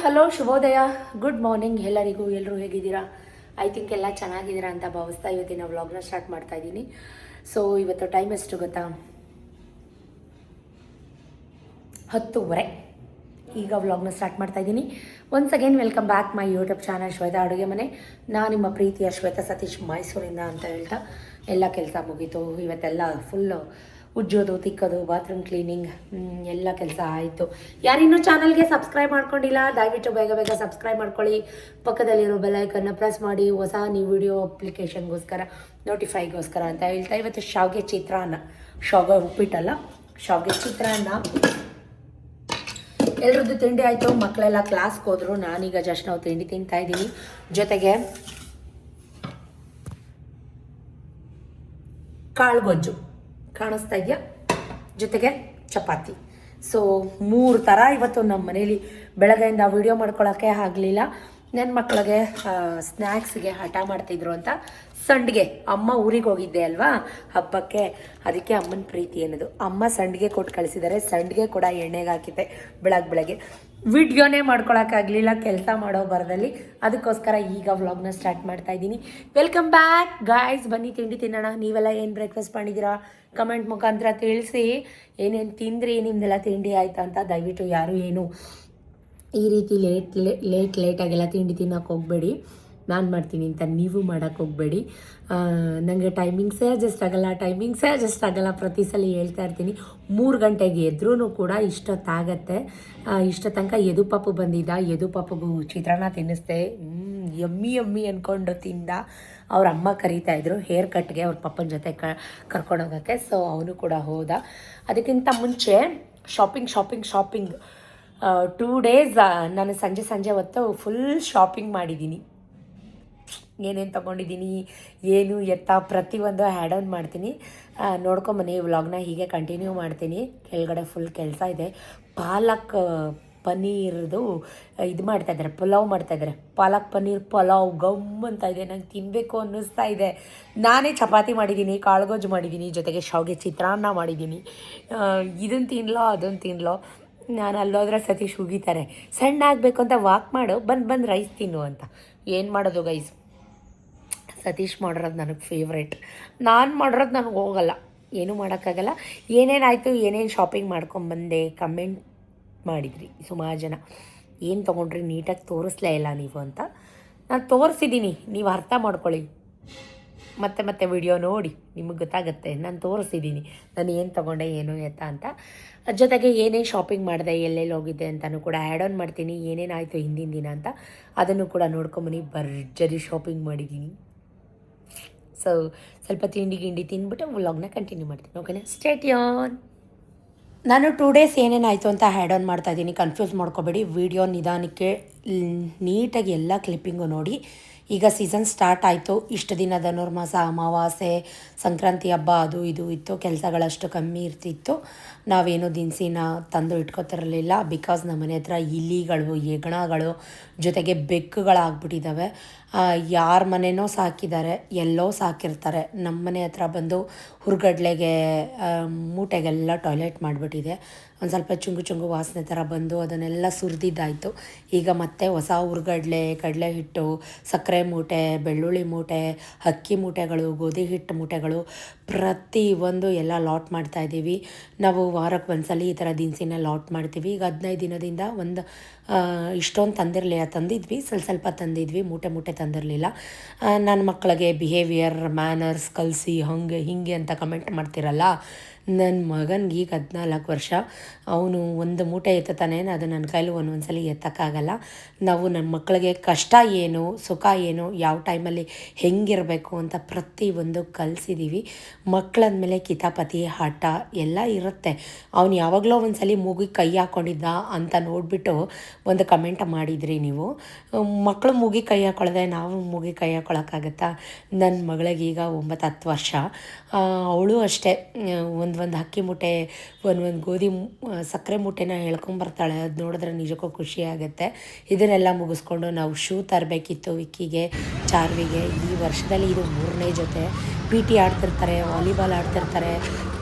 Hello ಶುಭೋದಯ, good morning ಎಲ್ಲರಿಗೂ. ಎಲ್ಲರೂ ಹೇಗಿದ್ದೀರಾ? ಐ ಥಿಂಕ್ ಎಲ್ಲ ಚೆನ್ನಾಗಿದ್ದೀರಾ ಅಂತ ಭಾವಿಸ್ತಾ ಇವತ್ತಿನ ವ್ಲಾಗ್ನ ಸ್ಟಾರ್ಟ್ ಮಾಡ್ತಾ ಇದ್ದೀನಿ. ಸೊ ಇವತ್ತು ಟೈಮ್ ಎಷ್ಟು ಗೊತ್ತಾ? 10:30. ಈಗ ವ್ಲಾಗ್ನ ಸ್ಟಾರ್ಟ್ ಮಾಡ್ತಾ ಇದ್ದೀನಿ. Once again welcome back my YouTube channel Shweta ಅಡುಗೆ ಮನೆ. ನಾನು ನಿಮ್ಮ ಪ್ರೀತಿಯ ಶ್ವೇತಾ ಸತೀಶ್ ಮೈಸೂರಿಂದ ಅಂತ ಹೇಳ್ತಾ ಎಲ್ಲ ಕೆಲಸ ಮುಗೀತು. ಇವತ್ತೆಲ್ಲ ಫುಲ್ಲು ಉಜ್ಜೋದು, ತಿಕ್ಕೋದು, ಬಾತ್ರೂಮ್ ಕ್ಲೀನಿಂಗ್ ಎಲ್ಲ ಕೆಲಸ ಆಯಿತು. ಯಾರಿನ್ನೂ ಚಾನಲ್ಗೆ ಸಬ್ಸ್ಕ್ರೈಬ್ ಮಾಡ್ಕೊಂಡಿಲ್ಲ ದಯವಿಟ್ಟು ಬೇಗ ಬೇಗ ಸಬ್ಸ್ಕ್ರೈಬ್ ಮಾಡ್ಕೊಳ್ಳಿ. ಪಕ್ಕದಲ್ಲಿರೋ ಬೆಲ್ಲೈಕನ್ನ ಪ್ರೆಸ್ ಮಾಡಿ ಹೊಸ ನೀವು ವಿಡಿಯೋ ಅಪ್ಲಿಕೇಶನ್ಗೋಸ್ಕರ ನೋಟಿಫೈಗೋಸ್ಕರ ಅಂತ ಹೇಳ್ತಾ ಇವತ್ತು ಶಾವಿಗೆ ಚಿತ್ರಾನ್ನ, ಶಾವಿಗೆ ಉಪ್ಪಿಟ್ಟಲ್ಲ, ಶಾವಿಗೆ ಚಿತ್ರಾನ್ನ. ಎಲ್ರದ್ದು ತಿಂಡಿ ಆಯಿತು. ಮಕ್ಕಳೆಲ್ಲ ಕ್ಲಾಸ್ಗೆ ಹೋದರು. ನಾನೀಗ ಜಸ್ಟ್ ನಾವು ತಿಂಡಿ ತಿಂತಾ ಇದ್ದೀನಿ. ಜೊತೆಗೆ ಕಾಳುಗೊಜ್ಜು ಕಾಣಿಸ್ತಾ ಇದೆಯಾ, ಜೊತೆಗೆ ಚಪಾತಿ. ಸೊ 3 ಥರ ಇವತ್ತು ನಮ್ಮ ಮನೇಲಿ ಬೆಳಗ್ಗೆಯಿಂದ ವೀಡಿಯೋ ಮಾಡ್ಕೊಳ್ಳೋಕ್ಕೆ ಆಗಲಿಲ್ಲ. ನನ್ನ ಮಕ್ಕಳಿಗೆ ಸ್ನ್ಯಾಕ್ಸ್ಗೆ ಹಠ ಮಾಡ್ತಿದ್ರು ಅಂತ ಸಂಡಿಗೆ, ಅಮ್ಮ ಊರಿಗೆ ಹೋಗಿದ್ದೆ ಅಲ್ವಾ ಹಬ್ಬಕ್ಕೆ, ಅದಕ್ಕೆ ಅಮ್ಮನ ಪ್ರೀತಿ ಅನ್ನೋದು. ಅಮ್ಮ ಸಂಡಿಗೆ ಕೊಟ್ಟು ಕಳಿಸಿದ್ದಾರೆ. ಸಂಡಿಗೆ ಕೂಡ ಎಣ್ಣೆಗೆ ಹಾಕಿದ್ದೆ ಬೆಳಗ್ಗೆ. ವಿಡಿಯೋನೇ ಮಾಡ್ಕೊಳಕ್ಕಾಗಲಿಲ್ಲ ಕೆಲಸ ಮಾಡೋ ಬರದಲ್ಲಿ. ಅದಕ್ಕೋಸ್ಕರ ಈಗ ವ್ಲಾಗ್ನ ಸ್ಟಾರ್ಟ್ ಮಾಡ್ತಾ ಇದ್ದೀನಿ. Welcome back guys. ಬನ್ನಿ ತಿಂಡಿ ತಿನ್ನೋಣ. ನೀವೆಲ್ಲ ಏನು ಬ್ರೇಕ್ಫಾಸ್ಟ್ ಮಾಡಿದ್ದೀರಾ ಕಮೆಂಟ್ ಮುಖಾಂತರ ತಿಳಿಸಿ. ಏನೇನು ತಿಂದ್ರಿ, ನಿಮ್ದೆಲ್ಲ ತಿಂಡಿ ಆಯ್ತಾ ಅಂತ. ದಯವಿಟ್ಟು ಯಾರು ಏನು ಈ ರೀತಿ ಲೇಟಾಗೆಲ್ಲ ತಿಂಡಿ ತಿನ್ನೋಕೆ ಹೋಗಬೇಡಿ. ನಾನು ಮಾಡ್ತೀನಿ ಅಂತ ನೀವು ಮಾಡೋಕ್ಕೆ ಹೋಗಬೇಡಿ. ನನಗೆ ಟೈಮಿಂಗ್ಸೇ ಅಡ್ಜಸ್ಟ್ ಆಗಲ್ಲ. ಪ್ರತಿ ಸಲ ಹೇಳ್ತಾ ಇರ್ತೀನಿ. 3 ಗಂಟೆಗೆ ಎದ್ರೂ ಕೂಡ ಇಷ್ಟೊತ್ತಾಗತ್ತೆ. ಇಷ್ಟ ತನಕ ಯದುಪಾಪು ಬಂದಿದ್ದ. ಯದುಪಾಪುಗೂ ಚಿತ್ರಾನ್ನ ತಿನ್ನಿಸ್ದೆ. ಯಮ್ಮಿ ಅಂದ್ಕೊಂಡು ತಿಂದ. ಅವ್ರ ಅಮ್ಮ ಕರೀತಾಯಿದ್ರು ಹೇರ್ ಕಟ್ಗೆ ಅವ್ರ ಪಪ್ಪನ ಜೊತೆ ಕರ್ಕೊಂಡೋಗೋಕ್ಕೆ. ಸೊ ಅವನು ಕೂಡ ಹೋದ. ಅದಕ್ಕಿಂತ ಮುಂಚೆ ಶಾಪಿಂಗ್ 2 ಡೇಸ್ ನಾನು ಸಂಜೆ ಹೊತ್ತು ಫುಲ್ ಶಾಪಿಂಗ್ ಮಾಡಿದ್ದೀನಿ. ಏನೇನು ತೊಗೊಂಡಿದ್ದೀನಿ, ಏನು ಎತ್ತ ಪ್ರತಿಯೊಂದು ಆ್ಯಡ್ ಆನ್ ಮಾಡ್ತೀನಿ. ನೋಡ್ಕೊಂಬನ್ನಿ ವ್ಲಾಗ್ನ. ಹೀಗೆ ಕಂಟಿನ್ಯೂ ಮಾಡ್ತೀನಿ. ಕೆಳಗಡೆ ಫುಲ್ ಕೆಲಸ ಇದೆ. ಪಾಲಕ್ ಪನ್ನೀರ್ದು ಇದು ಮಾಡ್ತಾಯಿದ್ದಾರೆ, ಪಲಾವ್ ಮಾಡ್ತಾಯಿದ್ದಾರೆ. ಪಾಲಕ್ ಪನ್ನೀರ್ ಪಲಾವ್ ಗಮ್ ಅಂತ ಇದೆ. ನಂಗೆ ತಿನ್ನಬೇಕು ಅನ್ನಿಸ್ತಾ ಇದೆ. ನಾನೇ ಚಪಾತಿ ಮಾಡಿದ್ದೀನಿ, ಕಾಳುಗೊಜ್ಜು ಮಾಡಿದ್ದೀನಿ, ಜೊತೆಗೆ ಶಾವಿಗೆ ಚಿತ್ರಾನ್ನ ಮಾಡಿದ್ದೀನಿ. ಇದನ್ನು ತಿನ್ನಲೋ ನಾನು ಅಲ್ಲೋದ್ರೆ ಸತೀಶ್ ಉಗಿತಾರೆ, ಸಣ್ಣ ಆಗಬೇಕು ಅಂತ ವಾಕ್ ಮಾಡು, ಬಂದು ರೈಸ್ ತಿನ್ನು ಅಂತ. ಏನು ಮಾಡೋದು ಗೈಸ್, ಸತೀಶ್ ಮಾಡಿರೋದು ನನಗೆ ಫೇವ್ರೇಟ್. ನಾನು ಮಾಡಿರೋದು ನನಗೆ ಹೋಗಲ್ಲ, ಏನೂ ಮಾಡೋಕ್ಕಾಗಲ್ಲ. ಏನೇನಾಯಿತು, ಏನೇನು ಶಾಪಿಂಗ್ ಮಾಡ್ಕೊಂಬಂದೆ ಕಮೆಂಟ್ ಮಾಡಿದ್ರಿ ಸುಮಾರು ಜನ. ಏನು ತೊಗೊಂಡ್ರಿ, ನೀಟಾಗಿ ತೋರಿಸ್ಲೇ ಇಲ್ಲ ನೀವು ಅಂತ. ನಾನು ತೋರಿಸಿದ್ದೀನಿ, ನೀವು ಅರ್ಥ ಮಾಡ್ಕೊಳ್ಳಿ. ಮತ್ತೆ ವಿಡಿಯೋ ನೋಡಿ ನಿಮಗೆ ಗೊತ್ತಾಗುತ್ತೆ. ನಾನು ತೋರಿಸಿದ್ದೀನಿ ನಾನು ಏನು ತೊಗೊಂಡೆ, ಏನು ಎತ್ತ ಅಂತ. ಜೊತೆಗೆ ಏನೇನು ಶಾಪಿಂಗ್ ಮಾಡಿದೆ, ಎಲ್ಲೆಲ್ಲಿ ಹೋಗಿದ್ದೆ ಅಂತಲೂ ಕೂಡ ಆ್ಯಡ್ ಆನ್ ಮಾಡ್ತೀನಿ. ಏನೇನಾಯಿತು ಹಿಂದಿನ ದಿನ ಅಂತ ಅದನ್ನು ಕೂಡ ನೋಡ್ಕೊಂಬನ್ನಿ. ಭರ್ಜರಿ ಶಾಪಿಂಗ್ ಮಾಡಿದ್ದೀನಿ. ಸೊ ಸ್ವಲ್ಪ ತಿಂಡಿ ತಿಂದ್ಬಿಟ್ಟು ವ್ಲಾಗ್ನ ಕಂಟಿನ್ಯೂ ಮಾಡ್ತೀನಿ. ಓಕೆನಾ, ಸ್ಟೇ ಟ್ಯೂನ್. ನಾನು 2 ಡೇಸ್ ಏನೇನಾಯಿತು ಅಂತ ಆ್ಯಡ್ ಆನ್ ಮಾಡ್ತಾಯಿದ್ದೀನಿ. ಕನ್ಫ್ಯೂಸ್ ಮಾಡ್ಕೋಬೇಡಿ. ವಿಡಿಯೋ ನಿಧಾನಕ್ಕೆ ನೀಟಾಗಿ ಎಲ್ಲ ಕ್ಲಿಪ್ಪಿಂಗು ನೋಡಿ. ಈಗ ಸೀಸನ್ ಸ್ಟಾರ್ಟ್ ಆಯಿತು. ಇಷ್ಟು ದಿನ ಧನುರ್ಮಾಸ, ಅಮಾವಾಸ್ಯೆ, ಸಂಕ್ರಾಂತಿ ಹಬ್ಬ ಅದು ಇದು ಇತ್ತು. ಕೆಲಸಗಳಷ್ಟು ಕಮ್ಮಿ ಇರ್ತಿತ್ತು. ನಾವೇನು ದಿನಸಿನ ತಂದು ಇಟ್ಕೊತಿರಲಿಲ್ಲ. ಬಿಕಾಸ್ ನಮ್ಮ ಮನೆ ಹತ್ರ ಇಲಿಗಳು, ಹೆಗ್ಣಗಳು, ಜೊತೆಗೆ ಬೆಕ್ಕುಗಳಾಗ್ಬಿಟ್ಟಿದ್ದಾವೆ. ಯಾರ ಮನೆಯೋ ಸಾಕಿದ್ದಾರೆ, ಎಲ್ಲೋ ಸಾಕಿರ್ತಾರೆ. ನಮ್ಮ ಮನೆ ಹತ್ರ ಬಂದು ಹುರ್ಗಡ್ಲೆಗೆ ಮೂಟೆಗೆಲ್ಲ ಟಾಯ್ಲೆಟ್ ಮಾಡಿಬಿಟ್ಟಿದೆ. ಒಂದು ಸ್ವಲ್ಪ ಚುಂಗು ವಾಸನೆ ಥರ ಬಂದು ಅದನ್ನೆಲ್ಲ ಸುರಿದಿದ್ದಾಯಿತು. ಈಗ ಮತ್ತೆ ಹೊಸ ಹುರ್ಗಡ್ಲೆ, ಕಡಲೆ ಹಿಟ್ಟು, ಸಕ್ಕರೆ ಮೂಟೆ, ಬೆಳ್ಳುಳ್ಳಿ ಮೂಟೆ, ಅಕ್ಕಿ ಮೂಟೆಗಳು, ಗೋಧಿ ಹಿಟ್ಟು ಮೂಟೆಗಳು ಪ್ರತಿಯೊಂದು ಎಲ್ಲ ಲಾಟ್ ಮಾಡ್ತಾಯಿದ್ದೀವಿ. ನಾವು ವಾರಕ್ಕೆ ಒಂದ್ಸಲ ಈ ಥರ ದಿನಸಿನ ಲಾಟ್ ಮಾಡ್ತೀವಿ. ಈಗ 15 ದಿನದಿಂದ ಇಷ್ಟೊಂದು ತಂದಿದ್ವಿ, ಸ್ವಲ್ಪ ತಂದಿದ್ವಿ, ಮೂಟೆ ತಂದಿರಲಿಲ್ಲ. ನನ್ನ ಮಕ್ಕಳಿಗೆ ಬಿಹೇವಿಯರ್, ಮ್ಯಾನರ್ಸ್ ಕಲಿಸಿ ಹಂಗೆ ಹಿಂಗೆ ಅಂತ ಕಮೆಂಟ್ ಮಾಡ್ತಿರಲ್ಲ. ನನ್ನ ಮಗನಿಗೆ ಈಗ 14 ವರ್ಷ. ಅವನು ಒಂದು ಮೂಟೆ ಎತ್ತಾನೆ, ಅದು ನನ್ನ ಕೈಲಿ ಒಂದೊಂದ್ಸಲ ಎತ್ತಕ್ಕಾಗಲ್ಲ. ನಾವು ನಮ್ಮ ಮಕ್ಕಳಿಗೆ ಕಷ್ಟ ಏನು, ಸುಖ ಏನು, ಯಾವ ಟೈಮಲ್ಲಿ ಹೆಂಗಿರಬೇಕು ಅಂತ ಪ್ರತಿಯೊಂದು ಕಲಿಸಿದ್ದೀವಿ. ಮಕ್ಕಳಂದಮೇಲೆ ಕಿತಾಪತಿ, ಹಠ ಎಲ್ಲ ಇರುತ್ತೆ. ಅವನು ಯಾವಾಗಲೂ ಒಂದ್ಸಲ ಮೂಗಿಗೆ ಕೈ ಹಾಕ್ಕೊಂಡಿದ್ದ ಅಂತ ನೋಡಿಬಿಟ್ಟು ಒಂದು ಕಮೆಂಟ್ ಮಾಡಿದ್ರಿ ನೀವು. ಮಕ್ಕಳು ಮೂಗಿಗೆ ಕೈ ಹಾಕ್ಕೊಳ್ಳೋದೆ, ನಾವು ಮೂಗಿಗೆ ಕೈ ಹಾಕ್ಕೊಳಕ್ಕಾಗತ್ತಾ? ನನ್ನ ಮಗಳಿಗೀಗ 9-10 ವರ್ಷ. ಅವಳು ಅಷ್ಟೇ ಒಂದು ಅಕ್ಕಿ ಮೂಟೆ, ಒಂದು ಗೋಧಿ ಸಕ್ಕರೆ ಮೂಟೆನ ಹೇಳ್ಕೊಂಬರ್ತಾಳೆ. ಅದು ನೋಡಿದ್ರೆ ನಿಜಕ್ಕೂ ಖುಷಿ ಆಗುತ್ತೆ. ಇದನ್ನೆಲ್ಲ ಮುಗಿಸ್ಕೊಂಡು ನಾವು ಶೂ ತರಬೇಕಿತ್ತು ವಿಕ್ಕಿಗೆ, ಚಾರ್ವಿಗೆ. ಈ ವರ್ಷದಲ್ಲಿ ಇದು 3ನೇ ಜೊತೆ. PT ಆಡ್ತಿರ್ತಾರೆ, ವಾಲಿಬಾಲ್ ಆಡ್ತಿರ್ತಾರೆ,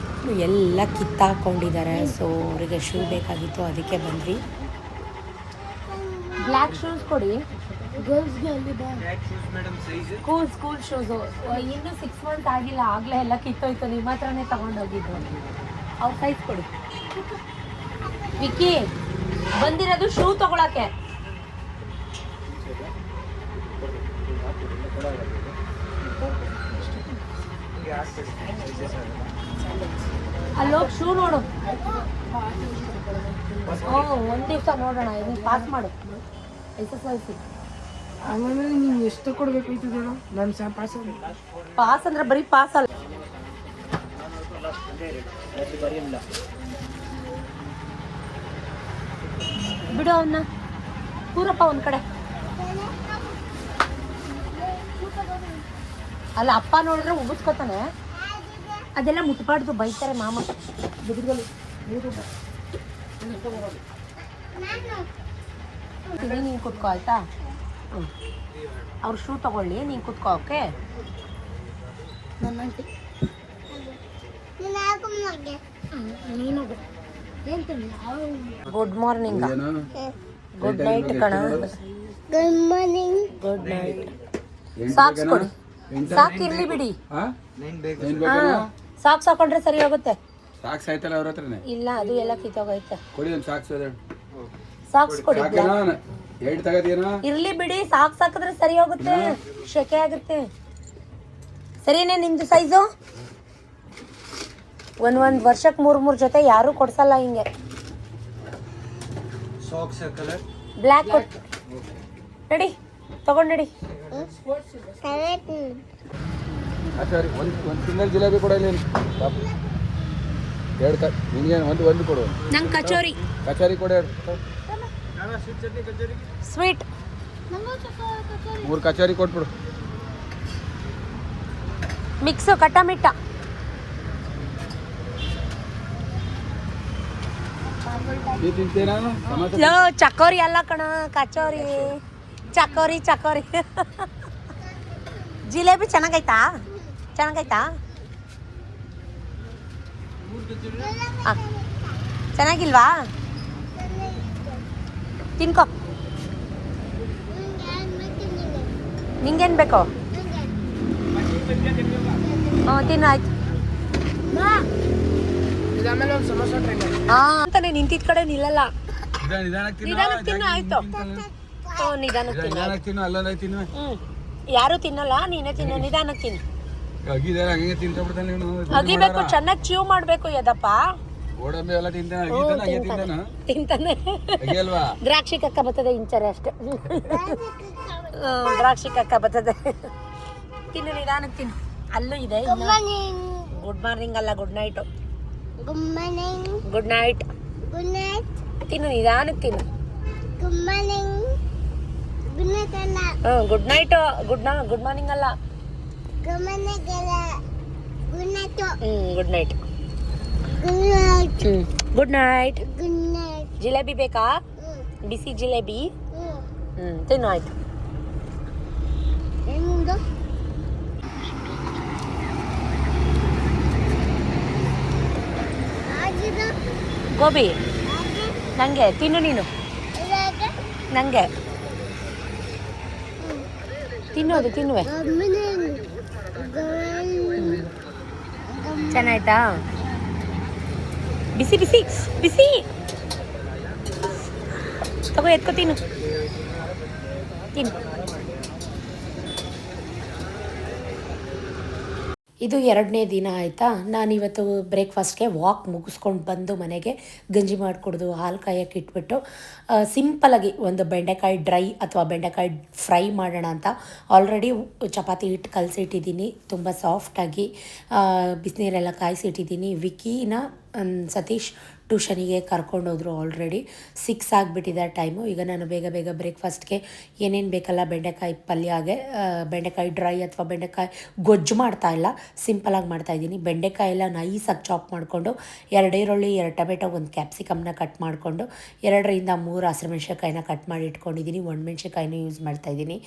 ಎಲ್ಲ ಕಿತ್ತಾಕೊಂಡಿದ್ದಾರೆ. ಸೊ ಅವರಿಗೆ ಶೂ ಬೇಕಾಗಿತ್ತು, ಅದಕ್ಕೆ ಬಂದ್ವಿ. ಬ್ಲ್ಯಾಕ್ ಶೂಸ್ ಕೊಡಿ. ಗರ್ಲ್ಸ್ಗೆ ಅಲ್ಲಿ ಬಾ. ಸ್ಕೂಲ್ ಶೂಸು ಇನ್ನೂ 6 ಮಂತ್ ಆಗಿಲ್ಲ, ಆಗಲೇ ಎಲ್ಲ ಕಿತ್ತೋಯ್ತು. ನಿಮ್ಮ ಹತ್ರನೇ ತಗೊಂಡೋಗಿದ್ದು. ಅವ್ರ ಸೈಜ್ ಕೊಡಿ. ವಿಕ್ಕಿ ಬಂದಿರೋದು ಶೂ ತಗೊಳಕ್ಕೆ. ಅಲ್ಲೋಗಿ ಶೂ ನೋಡು. ಒಂದು ದಿವಸ ನೋಡೋಣ. ಇದನ್ನ ಪಾಸ್ ಮಾಡು SSLC. ಆಮೇಲೆ ನೀನು ಎಷ್ಟು ಕೊಡ್ಬೇಕಾಯ್ತದ ನನ್ನ ಪಾಸ್ ಅಂದ್ರೆ ಬರೀ ಪಾಸ್ ಅಲ್ಲ. ಬಿಡು ಅವನ್ನ, ಕೂರಪ್ಪ ಒಂದ್ ಕಡೆ. ಅಲ್ಲ ಅಪ್ಪ ನೋಡಿದ್ರೆ ಉಗಿಸ್ಕೊತಾನೆ. ಅದೆಲ್ಲ ಮುಟ್ಬಾರ್ದು, ಬೈತಾರೆ ಮಾಮ. ನೀನು ಕುತ್ಕೋ ಆಯ್ತಾ. ಅವ್ರು ಶೂ ತಗೊಳ್ಳಿ, ನೀನು ಕುತ್ಕೋ. Okay. Good morning. Good night ಕಣ. Good morning. Good night. Socks ಕೊಡಿ. ಸಾಕ್ ಇರ್ಲಿ ಬಿಡಿ. ಸಾಕ್ಸ್ ಹಾಕೊಂಡ್ರೆ ಸರಿ ಹೋಗುತ್ತೆ. ಸಾಕ್ಸ್ ಆಯ್ತಲ್ಲ ಅವ್ರ ಹತ್ರನೇ. ಇಲ್ಲ ಅದು ಎಲ್ಲ ಕಿತ್ತೋಗೈತೆ. ಕೊಡಿ ಒಂದು ಸಾಕ್ಸ್ ಸಾಕ್ಸ್ ಕೊಡಿ. ಎರಡು ತಗದೇನೋ. ಇರ್ಲಿ ಬಿಡಿ, ಸಾಕ್ಸ್ ಹಾಕಿದ್ರೆ ಸರಿ ಹೋಗುತ್ತೆ. ಶೆಕೆ ಆಗುತ್ತೆ. ಸರಿನೇ ನಿಮ್ದು ಸೈಜು? ಒಂದ್ ವರ್ಷಕ್ಕೆ 3 ಜೊತೆ ಯಾರು ಕೊಡ್ಸಲ್ಲ ಹಿಂಗೆ. ಬ್ಲ್ಯಾಕ್ ಕೊಟ್ಟು ನಡಿ, ತಗೊಂಡು ನಡಿ. ಸರಿ, ಒಂದು ತಿಂಗಳ ಜಿಲೇಬಿ ಕೊಡಲಿ. ಎರಡು ನಿಮಗೆ ಒಂದು ಕೊಡು. ನಂಗೆ ಕಚೋರಿ ಕೊಡು. ಸ್ವೀಟ್ 3 ಕಚೋರಿ ಕೊಟ್ಬಿಡು. ಮಿಕ್ಸು ಕಟ್ಟ ಮಿಟ್ಟ. ತಿಂತೇನಾ? ಚಕೋರಿ ಅಲ್ಲ ಕಣ, ಕಚೋರಿ. ಚಕೋರಿ ಜಿಲೇಬಿ ಚೆನ್ನಾಗೈತಾ? ಚೆನ್ನಾಗಿಲ್ವಾ? ತಿನ್ಕೋ. ನಿಂಗೇನು ಬೇಕೋ? ತಿನ್ನು ಆಯ್ತು. ಅಂತಾನೆ ನಿಂತಿದ್ ಕಡೆ ನಿಲ್ಲಲ್ಲ. ನಿಧಾನಕ್ಕೆ ತಿನ್ನು ಆಯ್ತು. ನಿಧಾನಕ್ಕೆ ತಿನ್ನು. ಯಾರು ತಿನ್ನಲ್ಲ, ನೀನೇ ತಿನ್ನು. ನಿಧಾನಕ್ಕೆ ತಿನ್ನು. ಅಗಿಬೇಕು, ಚೆನ್ನಾಗಿ ಚೀವ್ ಮಾಡ್ಬೇಕು. ಯದಪ್ಪ ತಿಂತಾನೆ. ದ್ರಾಕ್ಷಿ ಕಕ್ಕ ಬರ್ತದೆ ಇಂಚರೆ ಅಷ್ಟೇ. ದ್ರಾಕ್ಷಿ ಕಕ್ಕ ಬರ್ತದೆ. ತಿನ್ನು, ನಿಧಾನಕ್ಕೆ ತಿನ್ನು. ಅಲ್ಲೂ ಇದೆ. ಗುಡ್ ಮಾರ್ನಿಂಗ್ ಅಲ್ಲ, ಗುಡ್ ನೈಟ್. Good night. ತಿನ್ನು, ನಿಧಾನಕ್ಕೆ ತಿನ್ನು. Good night. ಗುಡ್ ಮಾರ್ನಿಂಗ್ ಅಲ್ಲ, good night. Good night. Jalebi ಬೇಕಾ? ಬಿಸಿ ಜಿಲೇಬಿ. ತಿನ್ನು ಆಯ್ತು. ಗೋಬಿ ನಂಗೆ ತಿನ್ನು. ನೀನು ನಂಗೆ ತಿನ್ನೋದು ತಿನ್ನುವೆ. ಚೆನ್ನಾಯ್ತಾ? ಬಿಸಿ ಬಿಸಿ ಬಿಸಿ ತಗೋ, ಎತ್ಕೊ ತಿನ್ನು. ಇದು 2ನೇ ದಿನ ಆಯಿತಾ. ನಾನಿವತ್ತು ಬ್ರೇಕ್ಫಾಸ್ಟ್ಗೆ ವಾಕ್ ಮುಗಿಸ್ಕೊಂಡು ಬಂದು ಮನೆಗೆ ಗಂಜಿ ಮಾಡಿಕೊಡ್ದು ಹಾಲು ಕಾಯಕ್ಕೆ ಇಟ್ಬಿಟ್ಟು ಸಿಂಪಲಾಗಿ ಒಂದು ಬೆಂಡೆಕಾಯಿ ಡ್ರೈ ಅಥವಾ ಬೆಂಡೆಕಾಯಿ ಫ್ರೈ ಮಾಡೋಣ ಅಂತ ಆಲ್ರೆಡಿ ಚಪಾತಿ ಹಿಟ್ಟು ಕಲಸಿಟ್ಟಿದ್ದೀನಿ. ತುಂಬ ಸಾಫ್ಟಾಗಿ ಬಿಸಿನೀರೆಲ್ಲ ಕಾಯಿಸಿಟ್ಟಿದ್ದೀನಿ. ವಿಕಿನ ಸತೀಶ್ ಟ್ಯೂಷನಿಗೆ ಕರ್ಕೊಂಡೋದ್ರು. ಆಲ್ರೆಡಿ 6 ಆಗಿಬಿಟ್ಟಿದೆ ಟೈಮು. ಈಗ ನಾನು ಬೇಗ ಬ್ರೇಕ್ಫಾಸ್ಟ್ಗೆ ಏನೇನು ಬೇಕಲ್ಲ, ಬೆಂಡೆಕಾಯಿ ಪಲ್ಯಗೆ ಬೆಂಡೆಕಾಯಿ ಡ್ರೈ ಅಥವಾ ಬೆಂಡೆಕಾಯಿ ಗೊಜ್ಜು ಮಾಡ್ತಾಯಿಲ್ಲ, ಸಿಂಪಲಾಗಿ ಮಾಡ್ತಾಯಿದ್ದೀನಿ. ಬೆಂಡೆಕಾಯಿ ಎಲ್ಲ ನೈಸಾಗಿ ಚಾಪ್ ಮಾಡಿಕೊಂಡು 2 ಈರುಳ್ಳಿ, 2 ಟೊಮೆಟೊ, 1 ಕ್ಯಾಪ್ಸಿಕಮ್ನ ಕಟ್ ಮಾಡಿಕೊಂಡು 2ರಿಂದ 3 ಹಸಿರುಮೆಣ್ಸಿನ್ಕಾಯಿನ ಕಟ್ ಮಾಡಿ ಇಟ್ಕೊಂಡಿದ್ದೀನಿ. ಒಣಮೆಣ್ಸಿನ್ಕಾಯಿನೂ ಯೂಸ್ ಮಾಡ್ತಾಯಿದ್ದೀನಿ.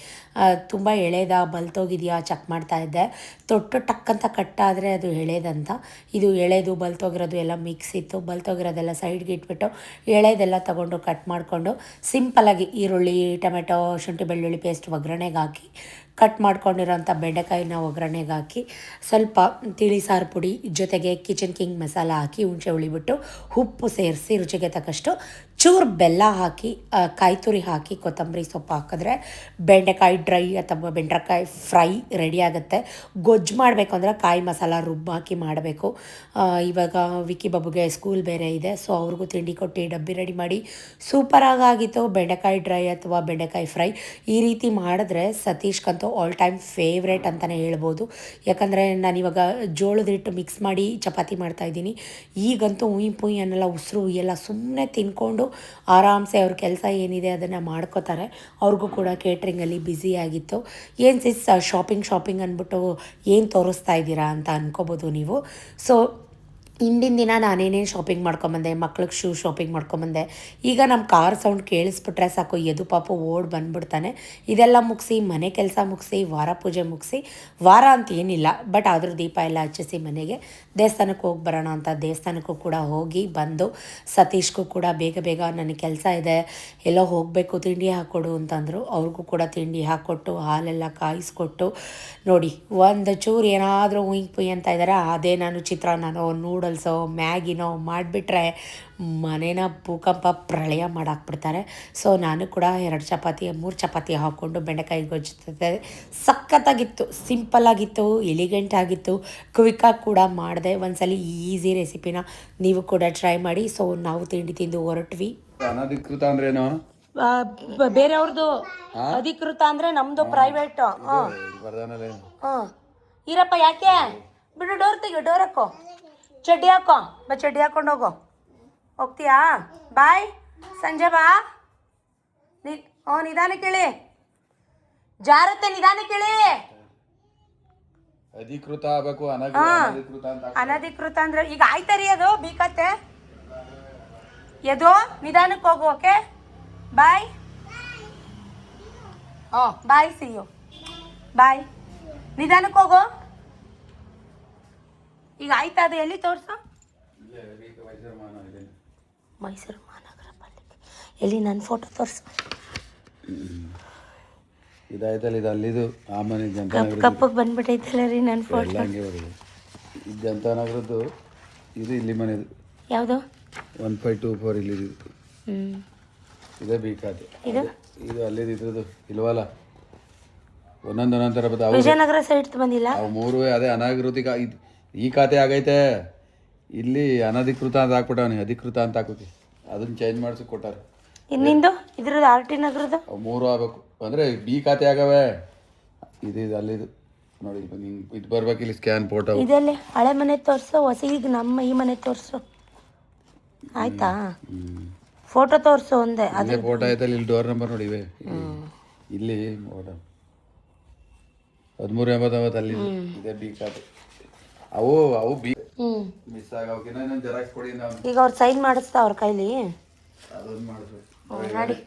ತುಂಬ ಎಳೆದ ಬಲ್ತೋಗಿದೆಯಾ ಚೆಕ್ ಮಾಡ್ತಾಯಿದ್ದೆ. ತೊಟ್ಟು ಟಕ್ಕಂತ ಕಟ್ಟಾದರೆ ಅದು ಎಳೆದಂತ. ಇದು ಎಳೆದು ಬಲ್ತೋಗಿರೋದು ಎಲ್ಲ ಮಿಕ್ಸ್ ಇತ್ತು, ಬಲ್ತೋಗಿರೋದೆಲ್ಲ ಸೈಡ್ಗೆ ಇಟ್ಬಿಟ್ಟು ಎಳೆದೆಲ್ಲ ತೊಗೊಂಡು ಕಟ್ ಮಾಡಿಕೊಂಡು ಸಿಂಪಲಾಗಿ ಈರುಳ್ಳಿ, ಟೊಮೆಟೊ, ಶುಂಠಿ ಬೆಳ್ಳುಳ್ಳಿ ಪೇಸ್ಟ್ ಒಗ್ಗರಣೆಗೆ ಹಾಕಿ ಕಟ್ ಮಾಡ್ಕೊಂಡಿರೋಂಥ ಬೆಂಡೆಕಾಯಿನ ಒಗ್ಗರಣೆಗೆ ಹಾಕಿ ಸ್ವಲ್ಪ ತಿಳಿ ಸಾರು ಪುಡಿ ಜೊತೆಗೆ ಕಿಚನ್ ಕಿಂಗ್ ಮಸಾಲ ಹಾಕಿ ಹುಣಸೆ ಹುಳಿಬಿಟ್ಟು ಉಪ್ಪು ಸೇರಿಸಿ ರುಚಿಗೆ ತಕ್ಕಷ್ಟು ಚೂರು ಬೆಲ್ಲ ಹಾಕಿ ಕಾಯಿ ತುರಿ ಹಾಕಿ ಕೊತ್ತಂಬರಿ ಸೊಪ್ಪು ಹಾಕಿದ್ರೆ ಬೆಂಡೆಕಾಯಿ ಡ್ರೈ ಅಥವಾ ಬೆಂಡೆಕಾಯಿ ಫ್ರೈ ರೆಡಿ ಆಗುತ್ತೆ. ಗೊಜ್ಜು ಮಾಡಬೇಕು ಅಂದರೆ ಕಾಯಿ ಮಸಾಲ ಹಾಕಿ ಮಾಡಬೇಕು. ಇವಾಗ ವಿಕ್ಕಿ ಬಾಬುಗೆ ಸ್ಕೂಲ್ ಬೇರೆ ಇದೆ, ಸೊ ಅವ್ರಿಗೂ ತಿಂಡಿ ಕೊಟ್ಟು ಡಬ್ಬಿ ರೆಡಿ ಮಾಡಿ ಸೂಪರಾಗಿತ್ತು. ಬೆಂಡೆಕಾಯಿ ಡ್ರೈ ಅಥವಾ ಬೆಂಡೆಕಾಯಿ ಫ್ರೈ ಈ ರೀತಿ ಮಾಡಿದ್ರೆ ಸತೀಶ್ಗಂತೂ ಆಲ್ ಟೈಮ್ ಫೇವ್ರೇಟ್ ಅಂತಲೇ ಹೇಳ್ಬೋದು. ಯಾಕಂದರೆ ನಾನಿವಾಗ ಜೋಳದ ಹಿಟ್ಟು ಮಿಕ್ಸ್ ಮಾಡಿ ಚಪಾತಿ ಮಾಡ್ತಾಯಿದ್ದೀನಿ. ಈಗಂತೂ ಉಯ್ ಅನ್ನೆಲ್ಲ ಉಸಿರು ಎಲ್ಲ ಸುಮ್ಮನೆ ತಿನ್ಕೊಂಡು ಆರಾಮ್ಸೆ ಅವ್ರ ಕೆಲಸ ಏನಿದೆ ಅದನ್ನು ಮಾಡ್ಕೋತಾರೆ. ಅವ್ರಿಗೂ ಕೂಡ ಕೇಟ್ರಿಂಗಲ್ಲಿ ಬ್ಯುಸಿ ಆಗಿತ್ತು. ಏನು ಸಿಸ್ ಶಾಪಿಂಗ್ ಅಂದ್ಬಿಟ್ಟು ಏನು ತೋರಿಸ್ತಾ ಇದ್ದೀರಾ ಅಂತ ಅನ್ಕೋಬೋದು ನೀವು. ಸೊ ಹಿಂದಿನ ದಿನ ನಾನೇನೇನು ಶಾಪಿಂಗ್ ಮಾಡ್ಕೊಂಬಂದೆ, ಮಕ್ಳಿಗೆ ಶೂ ಶಾಪಿಂಗ್ ಮಾಡ್ಕೊಂಬಂದೆ. ಈಗ ನಮ್ಮ ಕಾರ್ ಸೌಂಡ್ ಕೇಳಿಸ್ಬಿಟ್ರೆ ಸಾಕು ಎದು ಪಾಪು ಓಡ್ ಬಂದ್ಬಿಡ್ತಾನೆ. ಇದೆಲ್ಲ ಮುಗಿಸಿ ಮನೆ ಕೆಲಸ ಮುಗಿಸಿ ವಾರ ಪೂಜೆ ಮುಗಿಸಿ, ವಾರ ಅಂತ ಏನಿಲ್ಲ ಬಟ್ ಆದರೂ ದೀಪ ಎಲ್ಲ ಹಚ್ಚಿಸಿ ಮನೆಗೆ ದೇವಸ್ಥಾನಕ್ಕೆ ಹೋಗಿ ಬರೋಣ ಅಂತ ದೇವಸ್ಥಾನಕ್ಕೂ ಕೂಡ ಹೋಗಿ ಬಂದು ಸತೀಶ್ಗೂ ಕೂಡ ಬೇಗ ನನಗೆ ಕೆಲಸ ಇದೆ, ಎಲ್ಲೋ ಹೋಗಬೇಕು, ತಿಂಡಿ ಹಾಕ್ಕೊಡು ಅಂತಂದರು. ಅವ್ರಿಗೂ ಕೂಡ ತಿಂಡಿ ಹಾಕ್ಕೊಟ್ಟು ಹಾಲೆಲ್ಲ ಕಾಯಿಸ್ಕೊಟ್ಟು ನೋಡಿ ಒಂದು ಚೂರು ಏನಾದರೂ ಉಯ್ ಅಂತ ಇದ್ದಾರೆ. ಅದೇ ನಾನು ಚಿತ್ರಾನ್ನನೋ ನೂಡಲ್ಸೋ ಮ್ಯಾಗಿನೋ ಮಾಡಿಬಿಟ್ರೆ ಮನೇನ ಭೂಕಂಪ ಪ್ರಳಯ ಮಾಡಾಕ್ಬಿಡ್ತಾರೆ. ಸೊ ನಾನು ಕೂಡ 2 ಚಪಾತಿ 3 ಚಪಾತಿ ಹಾಕ್ಕೊಂಡು ಬೆಂಡೆಕಾಯಿ ಗೊಜ್ಜುತ್ತದೆ. ಸಖತ್ತಾಗಿತ್ತು, ಸಿಂಪಲ್ಲಾಗಿತ್ತು, ಎಲಿಗೆಂಟ್ ಆಗಿತ್ತು, ಕ್ವಿಕ್ಕಾಗಿ ಕೂಡ ಮಾಡಿದೆ. ಒಂದ್ಸಲಿ ಈಸಿ ರೆಸಿಪಿನ ನೀವು ಕೂಡ ಟ್ರೈ ಮಾಡಿ. ಸೊ ನಾವು ತಿಂಡಿ ತಿಂದು ಹೊರಟ್ವಿ. ಅನಧಿಕೃತ ಅಂದ್ರೇನು? ಬೇರೆಯವ್ರದ್ದು ಅಧಿಕೃತ ಅಂದರೆ ನಮ್ಮದು ಪ್ರೈವೇಟ್. ಇರಪ್ಪ ಯಾಕೆ ಬಿಡು, ಡೋರ್ ತೆಗಿ, ಡೋರ್ ಹಾಕೋ, ಚಡ್ಡಿ ಹಾಕೋ, ಚಡ್ಡಿ ಹಾಕೊಂಡು ಹೋಗ್ತೀಯಾ? ಬಾಯ್, ಸಂಜೆ ಬಾ. ನಿಧಾನಕ್ಕೆ ಇಳಿ, ಜಾರತ್ತೆ, ನಿಧಾನಕ್ಕೆ ಇಳಿ. ಅಧಿಕೃತ ಆಗಬೇಕು, ಅನಧಿಕೃತ ಅಂದ್ರೆ ಈಗ ಆಯ್ತಾರಿ ಅದು ಬೀಕತ್ತೆ. ಎದು ನಿಧಾನಕ್ಕೆ ಹೋಗು. Okay bye. Bye, see you, bye. ನಿಧಾನಕ್ಕೆ ಹೋಗು. ಈಗ ಆಯ್ತಾ ಅದು? ಎಲ್ಲಿ ತೋರ್ಸು? ಮೈಸೂರು ಮಹಾನಗರ ಪಾಲಿಕೆ. ಎಲ್ಲಿ ನನ್ನ ಫೋಟೋ ತೋರಿಸು. ಇದಾಯ್ತಲ್ಲ, ಇದು ಅಲ್ಲಿದು ಆ ಮನೆ ಕಪ್ಪಗೆ ಬಂದ್ಬಿಟ್ಟೈತಲ್ಲ ರೀ ನನ್ನ ಫೋಟೋ. ಇದು ಜನತಾನಗರದ್ದು, ಇದು ಇಲ್ಲಿ ಮನೆದು. ಯಾವುದು? 1524 ಇಲ್ಲಿ. ಇದೇ ಬೇಕಾದೆ. ಇದು ಅಲ್ಲಿದು ಇದ್ರದ್ದು ಇಲ್ವಲ್ಲ, ಒಂದೊಂದು ಥರ ಬರ್ತವೆ. ವಿಜಯನಗರ ಸೈಡ್ ಬಂದಿಲ್ಲ ಅವು ಮೂರು ಅದೇ ಅನಧಿಕೃತ. ಈ ಖಾತೆ ಆಗೈತೆ, ಇಲ್ಲಿ ಅನಧಿಕೃತ ಅಂತ ಹಾಕ್ಬಿಟ್ಟವನಿ, ಅಧಿಕೃತ ಅಂತ ಹಾಕೋತಿ. ಅದನ್ನ ಚೇಂಜ್ ಮಾಡಿಸಿ ಕೊಟ್ಟಾರೆ. ಇನ್ನಿಂದು ಇದ್ರದ್ದು RT ನಗರದ ಅವು 3 ಆಗಬೇಕು ಅಂದರೆ ಬಿ ಖಾತೆ ಆಗವೆ. ಇದು ಅಲ್ಲಿದು ನೋಡಿ, ನಿಂಗೆ ಇದು ಬರ್ಬೇಕು ಇಲ್ಲಿ ಸ್ಕ್ಯಾನ್ ಫೋಟೋ. ಇದೆಲ್ಲಿ ಹಳೆ ಮನೆ ತೋರಿಸು, ಹೊಸ ಈಗ ನಮ್ಮ ಈ ಮನೆ ತೋರಿಸು. ಆಯ್ತಾ? ಫೋಟೋ ತೋರಿಸು ಒಂದೇ. ಅದೇ ಫೋಟೋ ಆಯ್ತಲ್ಲ, ಇಲ್ಲಿ ಡೋರ್ ನಂಬರ್ ನೋಡಿವೆ ಇಲ್ಲಿ 1389 ಅಲ್ಲಿ ಇದೆ ಬಿ ಖಾತೆ. ಅವು ಬಿ ಮಿಸ್ ಆಗವಕಿನ ನಾನು ಜೆರಾಕ್ಸ್ ಕೊಡಿ. ಈಗ ಅವ್ರು ಸೈನ್ ಮಾಡಿಸ್ತಾ ಅವ್ರ ಕೈಲಿ ಅದೊಂದು ಮಾಡಿಸ್ಬೇಕು ನೋಡಿ.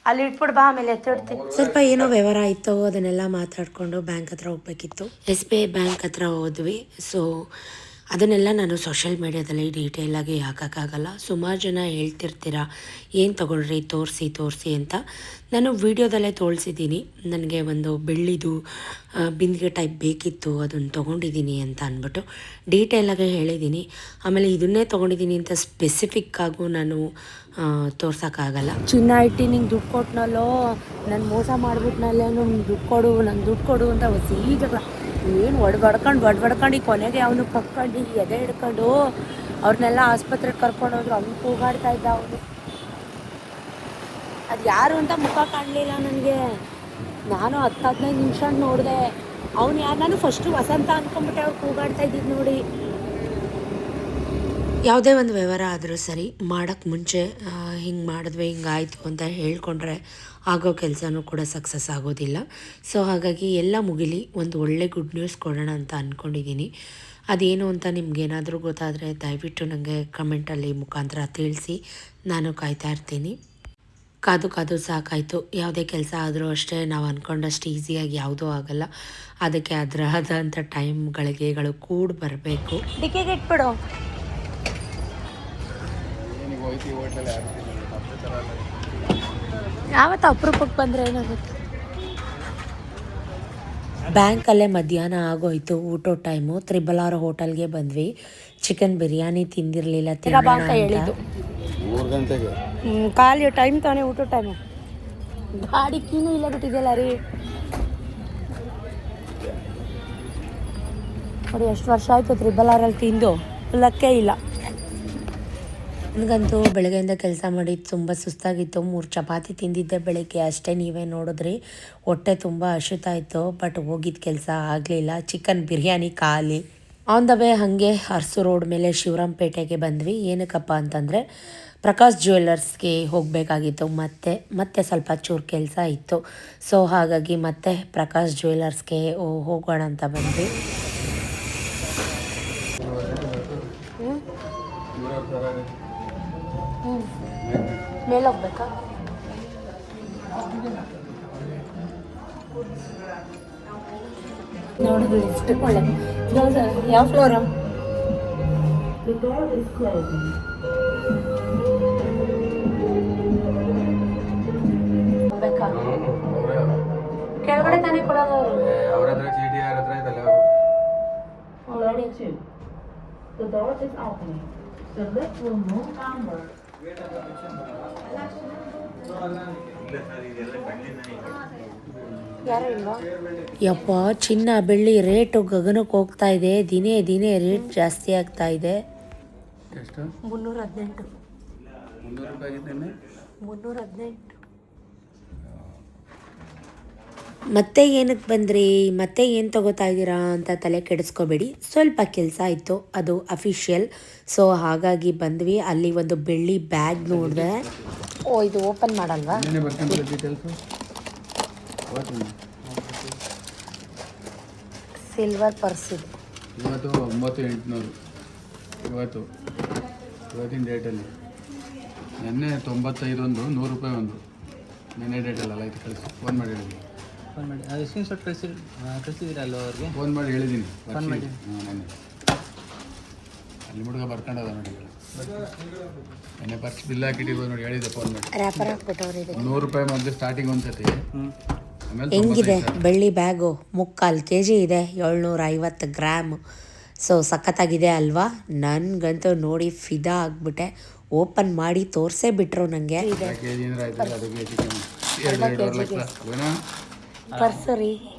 ಅಲ್ಲಿ ಇಟ್ಬಿಟ್ಟು ಬಾ, ಆಮೇಲೆ ಎತ್ತಿಡ್ತೀನಿ. ಸ್ವಲ್ಪ ಏನೋ ವ್ಯವಹಾರ ಇತ್ತು, ಅದನ್ನೆಲ್ಲ ಮಾತಾಡಿಕೊಂಡು ಬ್ಯಾಂಕ್ ಹತ್ರ ಹೋಗ್ಬೇಕಿತ್ತು. SBI ಬ್ಯಾಂಕ್ ಹತ್ರ ಹೋದ್ವಿ. ಸೊ ಅದನ್ನೆಲ್ಲ ನಾನು ಸೋಷಿಯಲ್ ಮೀಡ್ಯಾದಲ್ಲಿ ಡೀಟೇಲಾಗಿ ಹಾಕೋಕ್ಕಾಗಲ್ಲ. ಸುಮಾರು ಜನ ಹೇಳ್ತಿರ್ತೀರ ಏನು ತೊಗೊಳ್ರಿ ತೋರಿಸಿ ಅಂತ. ನಾನು ವೀಡಿಯೋದಲ್ಲೇ ತೋರಿಸಿದ್ದೀನಿ. ನನಗೆ ಒಂದು ಬೆಳ್ಳಿದು ಬಿಂದಿಗೆ ಟೈಪ್ ಬೇಕಿತ್ತು, ಅದನ್ನು ತೊಗೊಂಡಿದ್ದೀನಿ ಅಂತ ಅಂದ್ಬಿಟ್ಟು ಡೀಟೇಲಾಗಿ ಹೇಳಿದ್ದೀನಿ. ಆಮೇಲೆ ಇದನ್ನೇ ತೊಗೊಂಡಿದ್ದೀನಿ ಅಂತ ಸ್ಪೆಸಿಫಿಕ್ಕಾಗೂ ನಾನು ತೋರ್ಸೋಕ್ಕಾಗಲ್ಲ. ಚಿನ್ನ ಇಟ್ಟು ನಿಂಗೆ ದುಡ್ಡು ಕೊಟ್ಟನಲ್ಲೋ, ನಾನು ಮೋಸ ಮಾಡಿಬಿಟ್ನಲ್ಲೋ, ನಂಗೆ ದುಡ್ಡು ಕೊಡು ಅಂತ ಜಗಳ. ಏನು ಒಡ್ಬಡ್ಕೊಂಡು ಕೊನೆಗೆ ಅವನು ಕಕ್ಕೊಂಡು ಎದೆ ಹಿಡ್ಕೊಂಡು ಅವ್ರನ್ನೆಲ್ಲ ಆಸ್ಪತ್ರೆಗೆ ಕರ್ಕೊಂಡು ಹೋದ್ರು. ಅವ್ನು ಕೂಗಾಡ್ತಾ ಇದ್ದ ಅವನು. ಅದು ಯಾರು ಅಂತ ಮುಖ ಕಾಣಲಿಲ್ಲ ನನಗೆ. ನಾನು 10-15 ನಿಮಿಷ ನೋಡಿದೆ. ಅವ್ನು ಯಾರು? ನಾನು ಫಸ್ಟು ವಸಂತ ಅಂದ್ಕೊಂಡ್ಬಿಟ್ಟೆ, ಅವ್ರು ಕೂಗಾಡ್ತಾ ಇದ್ದಿದ್ದು ನೋಡಿ. ಯಾವುದೇ ಒಂದು ವ್ಯವಹಾರ ಆದರೂ ಸರಿ, ಮಾಡೋಕ್ಕೆ ಮುಂಚೆ ಹಿಂಗೆ ಮಾಡಿದ್ವಿ, ಹಿಂಗಾಯಿತು ಅಂತ ಹೇಳ್ಕೊಂಡ್ರೆ ಆಗೋ ಕೆಲಸನೂ ಕೂಡ ಸಕ್ಸಸ್ ಆಗೋದಿಲ್ಲ. ಸೊ ಹಾಗಾಗಿ ಎಲ್ಲ ಮುಗಿಲಿ, ಒಂದು ಒಳ್ಳೆ ಗುಡ್ ನ್ಯೂಸ್ ಕೊಡೋಣ ಅಂತ ಅಂದ್ಕೊಂಡಿದ್ದೀನಿ. ಅದೇನು ಅಂತ ನಿಮ್ಗೇನಾದರೂ ಗೊತ್ತಾದರೆ ದಯವಿಟ್ಟು ನನಗೆ ಕಮೆಂಟಲ್ಲಿ ಮುಖಾಂತರ ತಿಳಿಸಿ. ನಾನು ಕಾಯ್ತಾ ಇರ್ತೀನಿ. ಕಾದು ಸಾಕಾಯಿತು. ಯಾವುದೇ ಕೆಲಸ ಆದರೂ ಅಷ್ಟೇ ನಾವು ಅಂದ್ಕೊಂಡಷ್ಟು ಈಸಿಯಾಗಿ ಯಾವುದೂ ಆಗಲ್ಲ. ಅದಕ್ಕೆ ಅದರದಂಥ ಟೈಮ್ಗಳಿಗೆಗಳು ಕೂಡ ಬರಬೇಕು. ಡಿಕ್ಕಿಗೆ ಇಟ್ಬಿಡು. ಹೋಯ್ತು ಈ ಹೋಟ್ಲಲ್ಲಿ ಯಾರು ತಿನ್ನಲ್ಲ, ಮೊದಲೇ ಥರ ಅಲ್ಲ. ಯಾವತ್ತು ಅಪರೂಪಕ್ಕೆ ಬಂದರೆ ಏನಾಗುತ್ತೆ. ಬ್ಯಾಂಕಲ್ಲೇ ಮಧ್ಯಾಹ್ನ ಆಗೋಯ್ತು, ಊಟ ಟೈಮು. 3R ಹೋಟೆಲ್ಗೆ ಬಂದ್ವಿ. ಚಿಕನ್ ಬಿರಿಯಾನಿ ತಿಂದಿರಲಿಲ್ಲ, ತಿನ್ನೋಣ ಅಂತ. 3 ಗಂಟೆಗೆ ಖಾಲಿ ಟೈಮ್ ತಾನೇ, ಊಟ ಟೈಮು. ಗಾಡಿ ಕೀನು ಇಲ್ಲ ಬಿಟ್ಟಿದೆಯಲ್ಲ ರೀ. ನೋಡಿ ಎಷ್ಟು ವರ್ಷ ಆಯಿತು 3R ತಿಂದು, ಲೆಕ್ಕೇ ಇಲ್ಲ. ನನಗಂತೂ ಬೆಳಗ್ಗೆಯಿಂದ ಕೆಲಸ ಮಾಡಿ ತುಂಬ ಸುಸ್ತಾಗಿತ್ತು. 3 ಚಪಾತಿ ತಿಂದಿದ್ದೆ ಬೆಳಗ್ಗೆ ಅಷ್ಟೇ, ನೀವೇ ನೋಡಿದ್ರಿ. ಹೊಟ್ಟೆ ತುಂಬ ಹಸಿತಾಯಿತ್ತು, ಬಟ್ ಹೋಗಿದ್ದ ಕೆಲಸ ಆಗಲಿಲ್ಲ. ಚಿಕನ್ ಬಿರಿಯಾನಿ ಖಾಲಿ. ಆನ್ ದ ವೇ ಹಾಗೆ ಅರಸು ರೋಡ್ ಮೇಲೆ ಶಿವರಾಂಪೇಟೆಗೆ ಬಂದ್ವಿ. ಏನಕ್ಕಪ್ಪ ಅಂತಂದರೆ ಪ್ರಕಾಶ್ ಜ್ಯುವೆಲ್ಲರ್ಸ್ಗೆ ಹೋಗಬೇಕಾಗಿತ್ತು. ಮತ್ತೆ ಸ್ವಲ್ಪ ಚೂರು ಕೆಲಸ ಇತ್ತು. ಸೊ ಹಾಗಾಗಿ ಮತ್ತೆ ಪ್ರಕಾಶ್ ಜ್ಯುವೆಲ್ಲರ್ಸ್ಗೆ ಹೋಗೋಣ ಅಂತ ಬಂದ್ವಿ. ಮೇಲೆ ಹೋಗ್ಬೇಕಾ? ನೋಡಿದ್ವಿ ಎಷ್ಟು ಒಳ್ಳೆ. ಯಾವ ಫ್ಲೋರು? ಬೇಕಾ? ಕೆಳಗಡೆ ತಾನೇ ಕೊಡೋದು ಅವರು. ಅವ್ರ ಹತ್ರ ಚೀಟಿ ಯಾರ ಹತ್ರ ಇದಲ್ಲ. The door is opening. The lift will move onward. ಯಾರು ಇಲ್ವಾ? ಯಪ್ಪ, ಚಿನ್ನ ಬೆಳ್ಳಿ ರೇಟು ಗಗನಕ್ಕೆ ಹೋಗ್ತಾ ಇದೆ. ದಿನೇ ರೇಟ್ ಜಾಸ್ತಿ ಆಗ್ತಾ ಇದೆ. ಎಷ್ಟು? 318. 300 ರೂಪಾಯಿ ಆಗಿದ್ದೇನೆ. 318. ಮತ್ತೆ ಏನಕ್ಕೆ ಬಂದ್ರಿ, ಮತ್ತೆ ಏನು ತಗೋತಾ ಇದ್ದೀರಾ ಅಂತ ತಲೆ ಕೆಡಿಸ್ಕೋಬೇಡಿ. ಸ್ವಲ್ಪ ಕೆಲಸ ಇತ್ತು, ಅದು ಅಫಿಷಿಯಲ್. ಸೊ ಹಾಗಾಗಿ ಬಂದ್ವಿ. ಅಲ್ಲಿ ಒಂದು ಬೆಳ್ಳಿ ಬ್ಯಾಗ್ ನೋಡಿದೆ. ಓ, ಇದು ಓಪನ್ ಮಾಡಲ್ವಾ? ಸಿಲ್ವರ್ ಪರ್ಸ್ ಇದು. ಇವತ್ತು 9800. ಇವತ್ತಿನ ಡೇಟಲ್ಲಿ ನೆನ್ನೆ 95 ಒಂದು, 100 ರೂಪಾಯಿ ಒಂದು. ನೆನ್ನೆ ಡೇಟಲ್ಲ, ಆಯ್ತು ಕಳಿಸಿ. ಫೋನ್ ಮಾಡಿ ಹೇಳಿದ್ದೀನಿ. ಅದು ಸ್ಕ್ರೀನ್ಶಾಟ್ ಕಳಿಸಿದ್ರಲ್ಲ ಅವ್ರಿಗೆ. ಫೋನ್ ಮಾಡಿ ಹೇಳಿದ್ದೀನಿ. ಫೋನ್ ಮಾಡಿ. ನೆನ್ನೆ ಅಲ್ಲಿ ಹುಡುಗ ಬರ್ಕೊಂಡದ ನೋಡಿ. ನೆನ್ನೆ ಪರ್ಸ್ ಬಿಲ್ ಹಾಕಿಟ್ಟಿರ್ಬೋದು ನೋಡಿ, ಹೇಳಿದ್ದೆ ಫೋನ್ ಮಾಡಿ. ರ್ಯಾಪರ್ ಹಾಕ್ಬಿಟ್ಟವ್ರು. ಇದು 100 ರೂಪಾಯಿ ಮೊದಲು ಸ್ಟಾರ್ಟಿಂಗ್ ಒಂದ್ಸತಿ, ಆಮೇಲೆ ಹೆಂಗಿದೆ ಬೆಳ್ಳಿ ಬ್ಯಾಗು? 3/4 kg ಇದೆ, 750 ಗ್ರಾಮ್. ಸೊ ಸಖತ್ತಾಗಿದೆ ಅಲ್ವಾ? ನನಗಂತೂ ನೋಡಿ ಫಿದಾ ಆಗಿಬಿಟ್ಟೆ. ಓಪನ್ ಮಾಡಿ ತೋರಿಸೇ ಬಿಟ್ರು ನನಗೆ. ಪರ್ಸು ರೀ,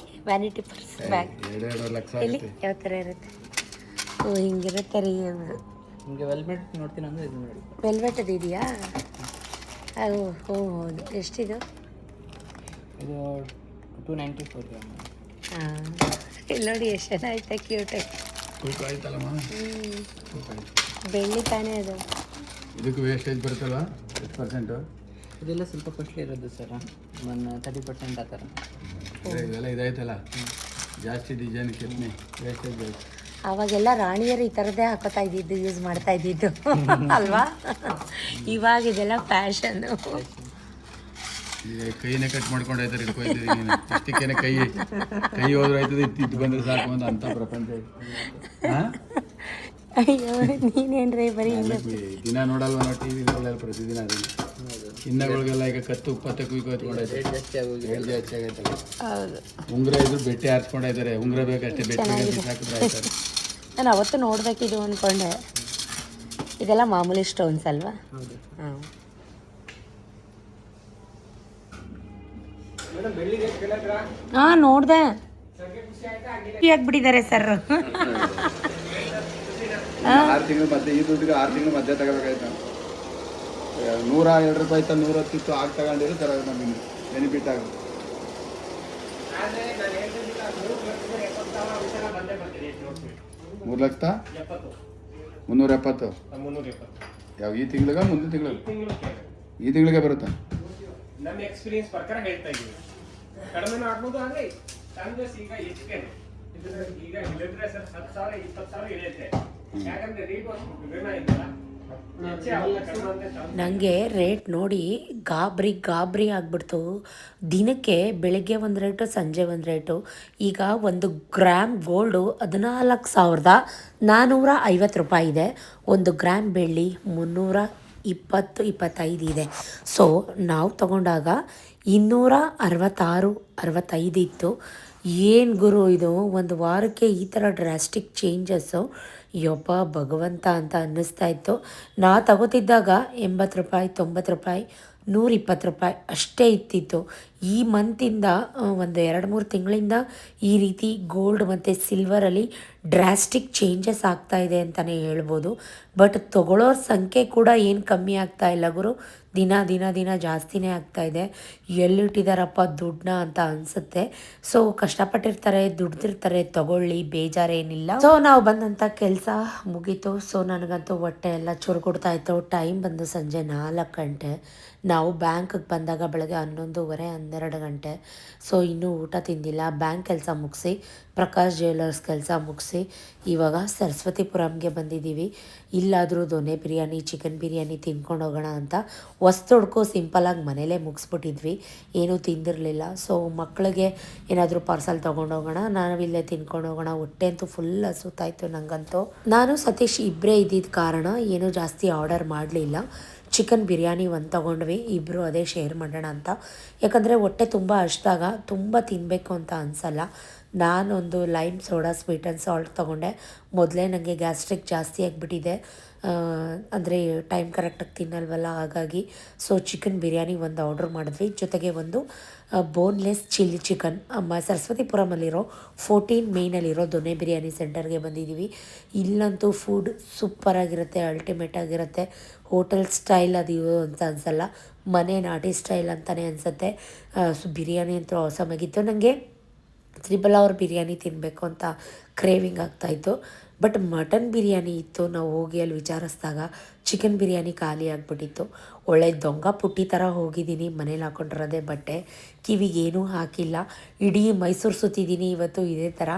ವ್ಯಾನಿಟಿ ಪರ್ಸ್ ಬ್ಯಾಗ್. 2.5 ಲಕ್ಷ ಎಲ್ಲಿ ಯಾವ ಥರ ಇರುತ್ತೆ? ಓ, ಹಿಂಗಿರುತ್ತೆ ರೀ. ನಿಮಗೆ ವೆಲ್ವೆಟ್ ನೋಡ್ತೀನಿ ಅಂದರೆ ಇದು ನೋಡಿ. ವೆಲ್ವೆಟ್ ಅದು ಇದೆಯಾ? ಓ ಹೌದು. ಎಷ್ಟಿದು? ಇದು 294 ಗ್ರಾಮ್. ಹಾಂ, ಇಲ್ಲಿ ನೋಡಿ ಎಷ್ಟು ಚೆನ್ನಾಗೈತೆ, ಕ್ಯೂಟ್. ತೂಕ ಆಯ್ತಲ್ಲಮ್ಮ. ಬೆಳ್ಳಿ ತಾನೇ ಅದು. ಇದಕ್ಕೆ ವೇಸ್ಟೇಜ್ ಬರುತ್ತಲ್ಲ 10%. ಇದೆಲ್ಲ ಸ್ವಲ್ಪ ಕಾಸ್ಟ್ಲಿ ಇರೋದು ಸರ್, 30% ಆ ಥರ. ಇದೆಲ್ಲ ಇದಾಯ್ತಲ್ಲ, ಜಾಸ್ತಿ ಡಿಸೈನ್ ಕೆತ್ತನೆ, ವೇಸ್ಟೇಜ್ ಜಾಸ್ತಿ. ಆವಾಗೆಲ್ಲ ರಾಣಿಯರು ಈ ಥರದ್ದೇ ಹಾಕೋತಾ ಇದ್ದಿದ್ದು, ಯೂಸ್ ಮಾಡ್ತಾ ಇದ್ದಿದ್ದು ಅಲ್ವಾ? ಇವಾಗ ಇದೆಲ್ಲ ಫ್ಯಾಷನ್ನು. ಈಗ ಕೈನೇ ಕಟ್ ಮಾಡ್ಕೊಂಡು ಆಯ್ತಾರೆ, ಇಟ್ಕೊಯ್ತಿದ್ದೀನಿ ಇಷ್ಟಕ್ಕೇನೆ. ಕೈ ಹೋದ್ರೆ ಆಯ್ತದೆ, ಇದು ಬಂದರೆ ಸಾಕು ಅಂತ ಪ್ರಪಂಚ. ಅಯ್ಯೋ, ನೀನೇನ್ರಿ ಬರೀ ದಿನ ನೋಡಲ್ವ ನಾವು ಟಿ ವಿಗಳಲ್ಲಿ ಪ್ರತಿದಿನ. ಅದನ್ನು ಚಿನ್ನಗಳಿಗೆಲ್ಲ ಈಗ ಕತ್ತು ಉಪ್ಪತ್ತೆ ಕುಯ್ಕೊ ಎತ್ಕೊಂಡೈತೆ, ಜಾಸ್ತಿ ಆಗೈತಲ್ಲ. ಹೌದು. ಉಂಗುರ ಇದ್ರು ಬೆಟ್ಟೆ ಹಾರಿಸ್ಕೊಂಡಾಯ್ತಾರೆ. ಉಂಗುರ ಬೇಕಷ್ಟೇ, ಬೆಟ್ಟೆ ಹಾಕಿದ್ರೆ ಆಯ್ತಾರೆ. ನಾನು ಅವತ್ತು ನೋಡಬೇಕಿದು ಅಂದ್ಕೊಂಡೆ. ಇದೆಲ್ಲ ಮಾಮೂಲಿ ಸ್ಟೋನ್ಸ್ ಅಲ್ವಾ? ಹಾಂ. ಹಾಂ, ನೋಡಿದೆ. ಆಗ್ಬಿಟ್ಟಿದ್ದಾರೆ ಸರ್. 6 ತಿಂಗಳು ಮಧ್ಯೆ, ಈ ದುಡ್ಡಿಗೆ 6 ತಿಂಗಳು ಮಧ್ಯೆ ತಗೋಬೇಕಾಯ್ತು. 102 ರೂಪಾಯಿ ಇತ್ತು, 110 ಇತ್ತು. ಆಗ ತಗೊಂಡಿರೋ ಥರ ನಮಗೆ ಬೆನಿಫಿಟ್ ಆಗೋದು. 3,70,370. ಯಾವ ಈ ತಿಂಗಳಿಗೆ ಮುಂದಿನ ತಿಂಗಳಿಗೆ? ಈ ತಿಂಗಳಿಗೆ ಬರುತ್ತಾ? ನಮ್ಮ ಎಕ್ಸ್ಪೀರಿಯನ್ಸ್ ಪ್ರಕಾರ ಹೇಳ್ತಾ ಇದ್ದೀವಿ. ಕಡಿಮೆನೂ ಆಗ್ಬೋದು, ಅಂದರೆ ಚಾನ್ಸಸ್ ಈಗ ಹೆಚ್ಚಿಗೆ. ಈಗ ಇಲ್ಲಿದ್ರೆ ಸರ್ 10,000 20,000 ಇಳಿಯುತ್ತೆ. ಯಾಕಂದ್ರೆ ರೇಟ್ ಇದ್ದಲ್ಲ, ನನಗೆ ರೇಟ್ ನೋಡಿ ಗಾಬರಿ ಆಗ್ಬಿಡ್ತು. ದಿನಕ್ಕೆ ಬೆಳಗ್ಗೆ ಒಂದು ರೇಟು, ಸಂಜೆ ಒಂದು ರೇಟು. ಈಗ 1 ಗ್ರಾಮ್ ಗೋಲ್ಡು 14,450 ರೂಪಾಯಿ ಇದೆ. 1 ಗ್ರಾಮ್ ಬೆಳ್ಳಿ 320 20-25 ಇದೆ. ಸೊ ನಾವು ತಗೊಂಡಾಗ 266-65 ಇತ್ತು. ಏನು ಗುರು ಇದು, ಒಂದು ವಾರಕ್ಕೆ ಈ ಥರ ಡ್ರಾಸ್ಟಿಕ್ ಚೇಂಜಸ್ಸು, ಯಪ್ಪ ಭಗವಂತ ಅಂತ ಅನ್ನಿಸ್ತಾ ಇತ್ತು. ನಾ ತಗೋತಿದ್ದಾಗ 80 ರೂಪಾಯಿ, 90 ರೂಪಾಯಿ, 120 ರೂಪಾಯಿ ಅಷ್ಟೇ ಇತ್ತಿತ್ತು. ಈ ಮಂತಿಂದ ಒಂದು 2-3 ತಿಂಗಳಿಂದ ಈ ರೀತಿ ಗೋಲ್ಡ್ ಮತ್ತು ಸಿಲ್ವರಲ್ಲಿ ಡ್ರಾಸ್ಟಿಕ್ ಚೇಂಜಸ್ ಆಗ್ತಾ ಇದೆ ಅಂತಲೇ ಹೇಳ್ಬೋದು. ಬಟ್ ತೊಗೊಳ್ಳೋರ ಸಂಖ್ಯೆ ಕೂಡ ಏನು ಕಮ್ಮಿ ಆಗ್ತಾ ಇಲ್ಲ ಗುರು, ದಿನ ದಿನ ದಿನ ಜಾಸ್ತಿನೇ ಆಗ್ತಾ ಇದೆ. ಎಲ್ಲಿಟ್ಟಿದ್ದಾರಪ್ಪ ದುಡ್ಡನ್ನ ಅಂತ ಅನಿಸುತ್ತೆ. ಸೊ ಕಷ್ಟಪಟ್ಟಿರ್ತಾರೆ, ದುಡ್ದಿರ್ತಾರೆ, ತಗೊಳ್ಳಿ, ಬೇಜಾರೇನಿಲ್ಲ. ಸೊ ನಾವು ಬಂದಂಥ ಕೆಲಸ ಮುಗೀತು. ಸೊ ನನಗಂತೂ ಹೊಟ್ಟೆ ಎಲ್ಲ ಚುರುಗುಡ್ತಾ ಇತ್ತು. ಟೈಮ್ ಬಂದು ಸಂಜೆ 4 ಗಂಟೆ. ನಾವು ಬ್ಯಾಂಕಿಗೆ ಬಂದಾಗ ಬೆಳಗ್ಗೆ 11:30-12 ಗಂಟೆ. ಸೊ ಇನ್ನೂ ಊಟ ತಿಂದಿಲ್ಲ. ಬ್ಯಾಂಕ್ ಕೆಲಸ ಮುಗಿಸಿ, ಪ್ರಕಾಶ್ ಜ್ಯುವೆಲ್ಲರ್ಸ್ ಕೆಲಸ ಮುಗಿಸಿ ಇವಾಗ ಸರಸ್ವತಿಪುರಂಗೆ ಬಂದಿದ್ದೀವಿ. ಇಲ್ಲಾದರೂ ದೊನೆ ಬಿರಿಯಾನಿ, ಚಿಕನ್ ಬಿರಿಯಾನಿ ತಿನ್ಕೊಂಡು ಹೋಗೋಣ ಅಂತ ಹೊಸ್ತುಡ್ಕು ಸಿಂಪಲಾಗಿ ಮನೇಲೇ ಮುಗಿಸ್ಬಿಟ್ಟಿದ್ವಿ, ಏನೂ ತಿಂದಿರಲಿಲ್ಲ. ಸೊ ಮಕ್ಕಳಿಗೆ ಏನಾದರೂ ಪಾರ್ಸಲ್ ತೊಗೊಂಡೋಗೋಣ, ನಾವಿಲ್ಲೇ ತಿನ್ಕೊಂಡು ಹೋಗೋಣ. ಹೊಟ್ಟೆ ಅಂತೂ ಫುಲ್ ಹಸುತ್ತಾಯಿತು ನನಗಂತೂ. ನಾನು ಸತೀಶ್ ಇಬ್ಬರೇ ಇದ್ದಿದ್ದ ಕಾರಣ ಏನೂ ಜಾಸ್ತಿ ಆರ್ಡರ್ ಮಾಡಲಿಲ್ಲ. ಚಿಕನ್ ಬಿರಿಯಾನಿ ಒಂದು ತೊಗೊಂಡ್ವಿ, ಇಬ್ಬರು ಅದೇ ಶೇರ್ ಮಾಡೋಣ ಅಂತ. ಯಾಕಂದರೆ ಹೊಟ್ಟೆ ತುಂಬ ಹಸ್ದಾಗ ತುಂಬ ತಿನ್ನಬೇಕು ಅಂತ ಅನಿಸಲ್ಲ. ನಾನೊಂದು lime soda sweet and salt ತೊಗೊಂಡೆ. ಮೊದಲೇ ನನಗೆ ಗ್ಯಾಸ್ಟ್ರಿಕ್ ಜಾಸ್ತಿ ಆಗಿಬಿಟ್ಟಿದೆ, ಅಂದರೆ ಟೈಮ್ ಕರೆಕ್ಟಾಗಿ ತಿನ್ನಲ್ವಲ್ಲ, ಹಾಗಾಗಿ. ಸೊ ಚಿಕನ್ ಬಿರಿಯಾನಿ ಒಂದು ಆರ್ಡ್ರ್ ಮಾಡಿದ್ವಿ, ಜೊತೆಗೆ ಒಂದು ಬೋನ್ಲೆಸ್ ಚಿಲ್ಲಿ ಚಿಕನ್. ಸರಸ್ವತಿಪುರಮಲ್ಲಿರೋ 14 ಮೇನಲ್ಲಿರೋ ದೊನೆ ಬಿರಿಯಾನಿ ಸೆಂಟರ್ಗೆ ಬಂದಿದ್ದೀವಿ. ಇಲ್ಲಂತೂ ಫುಡ್ ಸೂಪರಾಗಿರುತ್ತೆ, ಅಲ್ಟಿಮೇಟ್ ಆಗಿರುತ್ತೆ. ಹೋಟೆಲ್ ಸ್ಟೈಲ್ ಅದು ಅಂತ ಅನಿಸಲ್ಲ, ಮನೆ ನಾಟಿ ಸ್ಟೈಲ್ ಅಂತಲೇ ಅನಿಸುತ್ತೆ. ಬಿರಿಯಾನಿ ಅಂತೂ ಅವಸಮಾಗಿತ್ತು. ನನಗೆ 3 ಅವರ್ ಬಿರಿಯಾನಿ ತಿನ್ನಬೇಕು ಅಂತ ಕ್ರೇವಿಂಗ್ ಆಗ್ತಾಯಿತ್ತು. ಬಟ್ ಮಟನ್ ಬಿರಿಯಾನಿ ಇತ್ತು. ನಾವು ಹೋಗಿ ಅಲ್ಲಿ ವಿಚಾರಿಸಿದಾಗ ಚಿಕನ್ ಬಿರಿಯಾನಿ ಖಾಲಿ ಆಗಿಬಿಟ್ಟಿತ್ತು. ಒಳ್ಳೆ ದೊಂಗ ಪುಟ್ಟಿ ಥರ ಹೋಗಿದ್ದೀನಿ, ಮನೇಲಿ ಹಾಕ್ಕೊಂಡಿರೋದೇ ಬಟ್ಟೆ, ಕಿವಿಗೇನೂ ಹಾಕಿಲ್ಲ. ಇಡೀ ಮೈಸೂರು ಸುತ್ತಿದ್ದೀನಿ ಇವತ್ತು. ಇದೇ ಥರ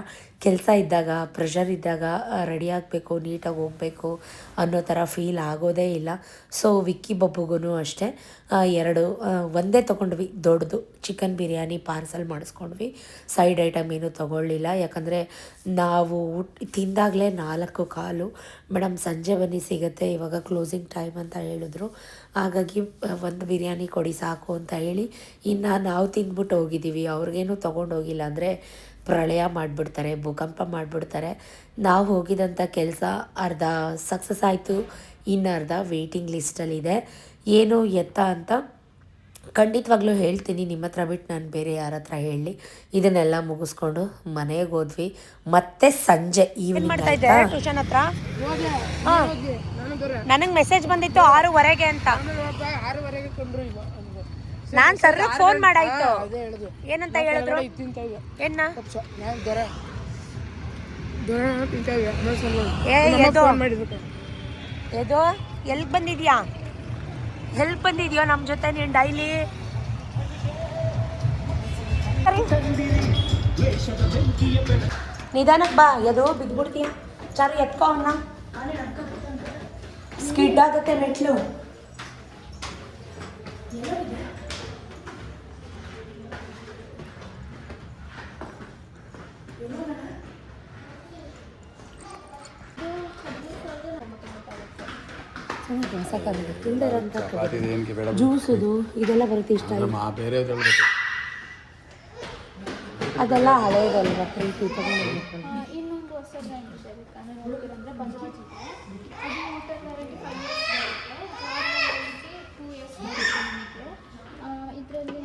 ಕೆಲಸ ಇದ್ದಾಗ, ಪ್ರೆಷರ್ ಇದ್ದಾಗ ರೆಡಿ ಆಗಬೇಕು, ನೀಟಾಗಿ ಹೋಗಬೇಕು ಅನ್ನೋ ಥರ ಫೀಲ್ ಆಗೋದೇ ಇಲ್ಲ. ಸೊ ವಿಕ್ಕಿ ಬಬ್ಬುಗೂ ಅಷ್ಟೇ ಒಂದೇ ತೊಗೊಂಡ್ವಿ, ದೊಡ್ಡದು ಚಿಕನ್ ಬಿರಿಯಾನಿ ಪಾರ್ಸಲ್ ಮಾಡಿಸ್ಕೊಂಡ್ವಿ. ಸೈಡ್ ಐಟಮ್ ಏನೂ ತೊಗೊಳ್ಳಿಲ್ಲ, ಯಾಕಂದರೆ ನಾವು ತಿಂದಾಗಲೇ 4:15. ಮೇಡಮ್ ಸಂಜೆ ಬನ್ನಿ ಸಿಗುತ್ತೆ, ಇವಾಗ ಕ್ಲೋಸಿಂಗ್ ಟೈಮ್ ಅಂತ ಹೇಳಿದ್ರು. ಹಾಗಾಗಿ ಒಂದು ಬಿರಿಯಾನಿ ಕೊಡಿ ಸಾಕು ಅಂತ ಹೇಳಿ ಇನ್ನು ನಾವು ತಿಂದ್ಬಿಟ್ಟು ಹೋಗಿದ್ದೀವಿ. ಅವ್ರಿಗೇನು ತೊಗೊಂಡೋಗಿಲ್ಲ, ಅಂದರೆ ಪ್ರಳಯ ಮಾಡಿಬಿಡ್ತಾರೆ, ಭೂಕಂಪ ಮಾಡಿಬಿಡ್ತಾರೆ. ನಾವು ಹೋಗಿದಂಥ ಕೆಲಸ ಅರ್ಧ ಸಕ್ಸಸ್ ಆಯಿತು, ಇನ್ನು ಅರ್ಧ ವೇಟಿಂಗ್ ಲಿಸ್ಟಲ್ಲಿದೆ. ಏನು ಎತ್ತ ಅಂತ ಖಂಡಿತವಾಗ್ಲೂ ಹೇಳ್ತೀನಿ, ನಿಮ್ಮ ಹತ್ರ ಬಿಟ್ಟು ನಾನು ಬೇರೆ ಯಾರ ಹತ್ರ ಹೇಳಿ. ಇದನ್ನೆಲ್ಲ ಮುಗಿಸ್ಕೊಂಡು ಮನೆಗೆ ಹೋದ್ವಿ. ಮತ್ತೆ ಸಂಜೆ ಈವ್ನಿಂಗ್ ಮಾಡ್ತಾ ಇದ್ದೆ ಟ್ಯೂಷನ್ ಹತ್ರ. ನನಗೆ ಮೆಸೇಜ್ ಬಂದಿತ್ತು 6:15 ಅಂತ. 6:30 ಕೊಂಡ್ರು ಇವ ನಾನು ಸರ್ ಫೋನ್ ಮಾಡಾಯ್ತು. ಏನಂತ ಹೇಳಿದ್ರು? ಏನ ಎದು ಎಲ್ಲಿ ಬಂದಿದ್ಯಾ? ಹೆಲ್ಪ್ ಬಂದಿದ್ಯೋ ನಮ್ಮ ಜೊತೆ ನೀನು ಡೈಲಿ? ನಿಧಾನಕ್ಕೆ ಬಾ, ಎದು ಬಿದ್ಬಿಡ್ತೀಯ. ಚಾರು ಎತ್ಕೋ ಅನ್ನ, ಸ್ಕಿಡ್ ಆಗುತ್ತೆ ಮೆಟ್ಲು. ಜ್ಯೂಸುದು ಇದೆಲ್ಲ ಬರುತ್ತೆ ಇಷ್ಟ. ಅದೆಲ್ಲ ಹಳೇದಲ್ವ, ಪ್ರೀತಿ ತಗೊಂಡು. ಇನ್ನೊಂದು ಹೊಸ ಬ್ರ್ಯಾಂಡ್ ಇದೆ, ನೋಡ್ತೀರಂದ್ರೆ ಬಜಾಜ್ ಇದೆ. ಅದು ಮೋಟರ್ ವ್ಯಾರಂಟಿ 5 years ಬರುತ್ತೆ, 2 years ಬರುತ್ತೆ ನಿಮಗೆ. ಇದರಲ್ಲಿ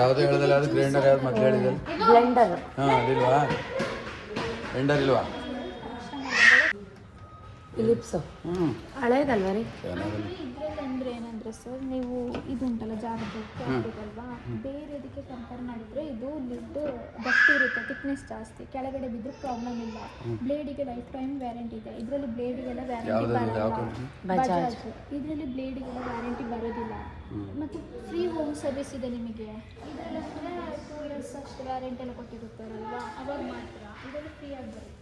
ಯಾವುದು ಹೇಳೋದಲ್ಲ, ಅದು ಗ್ರೈಂಡರ್ ಯಾವ್ದು ಮತ್ತೆ ಹೇಳಿದೆ? ಬ್ಲೆಂಡರ್. ಅದಿಲ್ವಾ? ಗ್ರೈಂಡರ್ ಇಲ್ವಾ? ಫಿಲಿಪ್ಸು ಹಳೇದಲ್ವ ರೀ? ಇದರಲ್ಲಿ ಅಂದರೆ ಏನಂದರೆ ಸರ್, ನೀವು ಇದು ಉಂಟಲ್ಲ ಜಾಗಕ್ಕೆ ಹಾಕ್ಬೇಕಲ್ವಾ, ಬೇರೆ ಇದಕ್ಕೆ ಕಂಪೇರ್ ಮಾಡಿದರೆ ಇದು ಲಿಡ್ ಗಟ್ಟಿ ಇರುತ್ತೆ, ಥಿಕ್ನೆಸ್ ಜಾಸ್ತಿ, ಕೆಳಗಡೆ ಬಿದ್ದರೂ ಪ್ರಾಬ್ಲಮ್ ಇಲ್ಲ. ಬ್ಲೇಡಿಗೆ ಲೈಫ್ ಟೈಮ್ ವ್ಯಾರಂಟಿ ಇದೆ. ಇದರಲ್ಲಿ ಬ್ಲೇಡಿಗೆಲ್ಲ ವ್ಯಾರಂಟಿ ಬರೋಲ್ಲ. ಬಜಾಜ್ ಇದರಲ್ಲಿ ಬ್ಲೇಡಿಗೆಲ್ಲ ವ್ಯಾರಂಟಿ ಬರೋದಿಲ್ಲ. ಮತ್ತು ಫ್ರೀ ಹೋಮ್ ಸರ್ವಿಸ್ ಇದೆ ನಿಮಗೆ. ಇದರಲ್ಲಿ 2 years ಅಷ್ಟು ವ್ಯಾರಂಟಿ ಎಲ್ಲ ಕೊಟ್ಟಿರುತ್ತಾರಲ್ವಾ, ಅವಾಗ ಮಾತ್ರ. ಇದರಲ್ಲಿ ಫ್ರೀ ಆಗಿ ಬರುತ್ತೆ.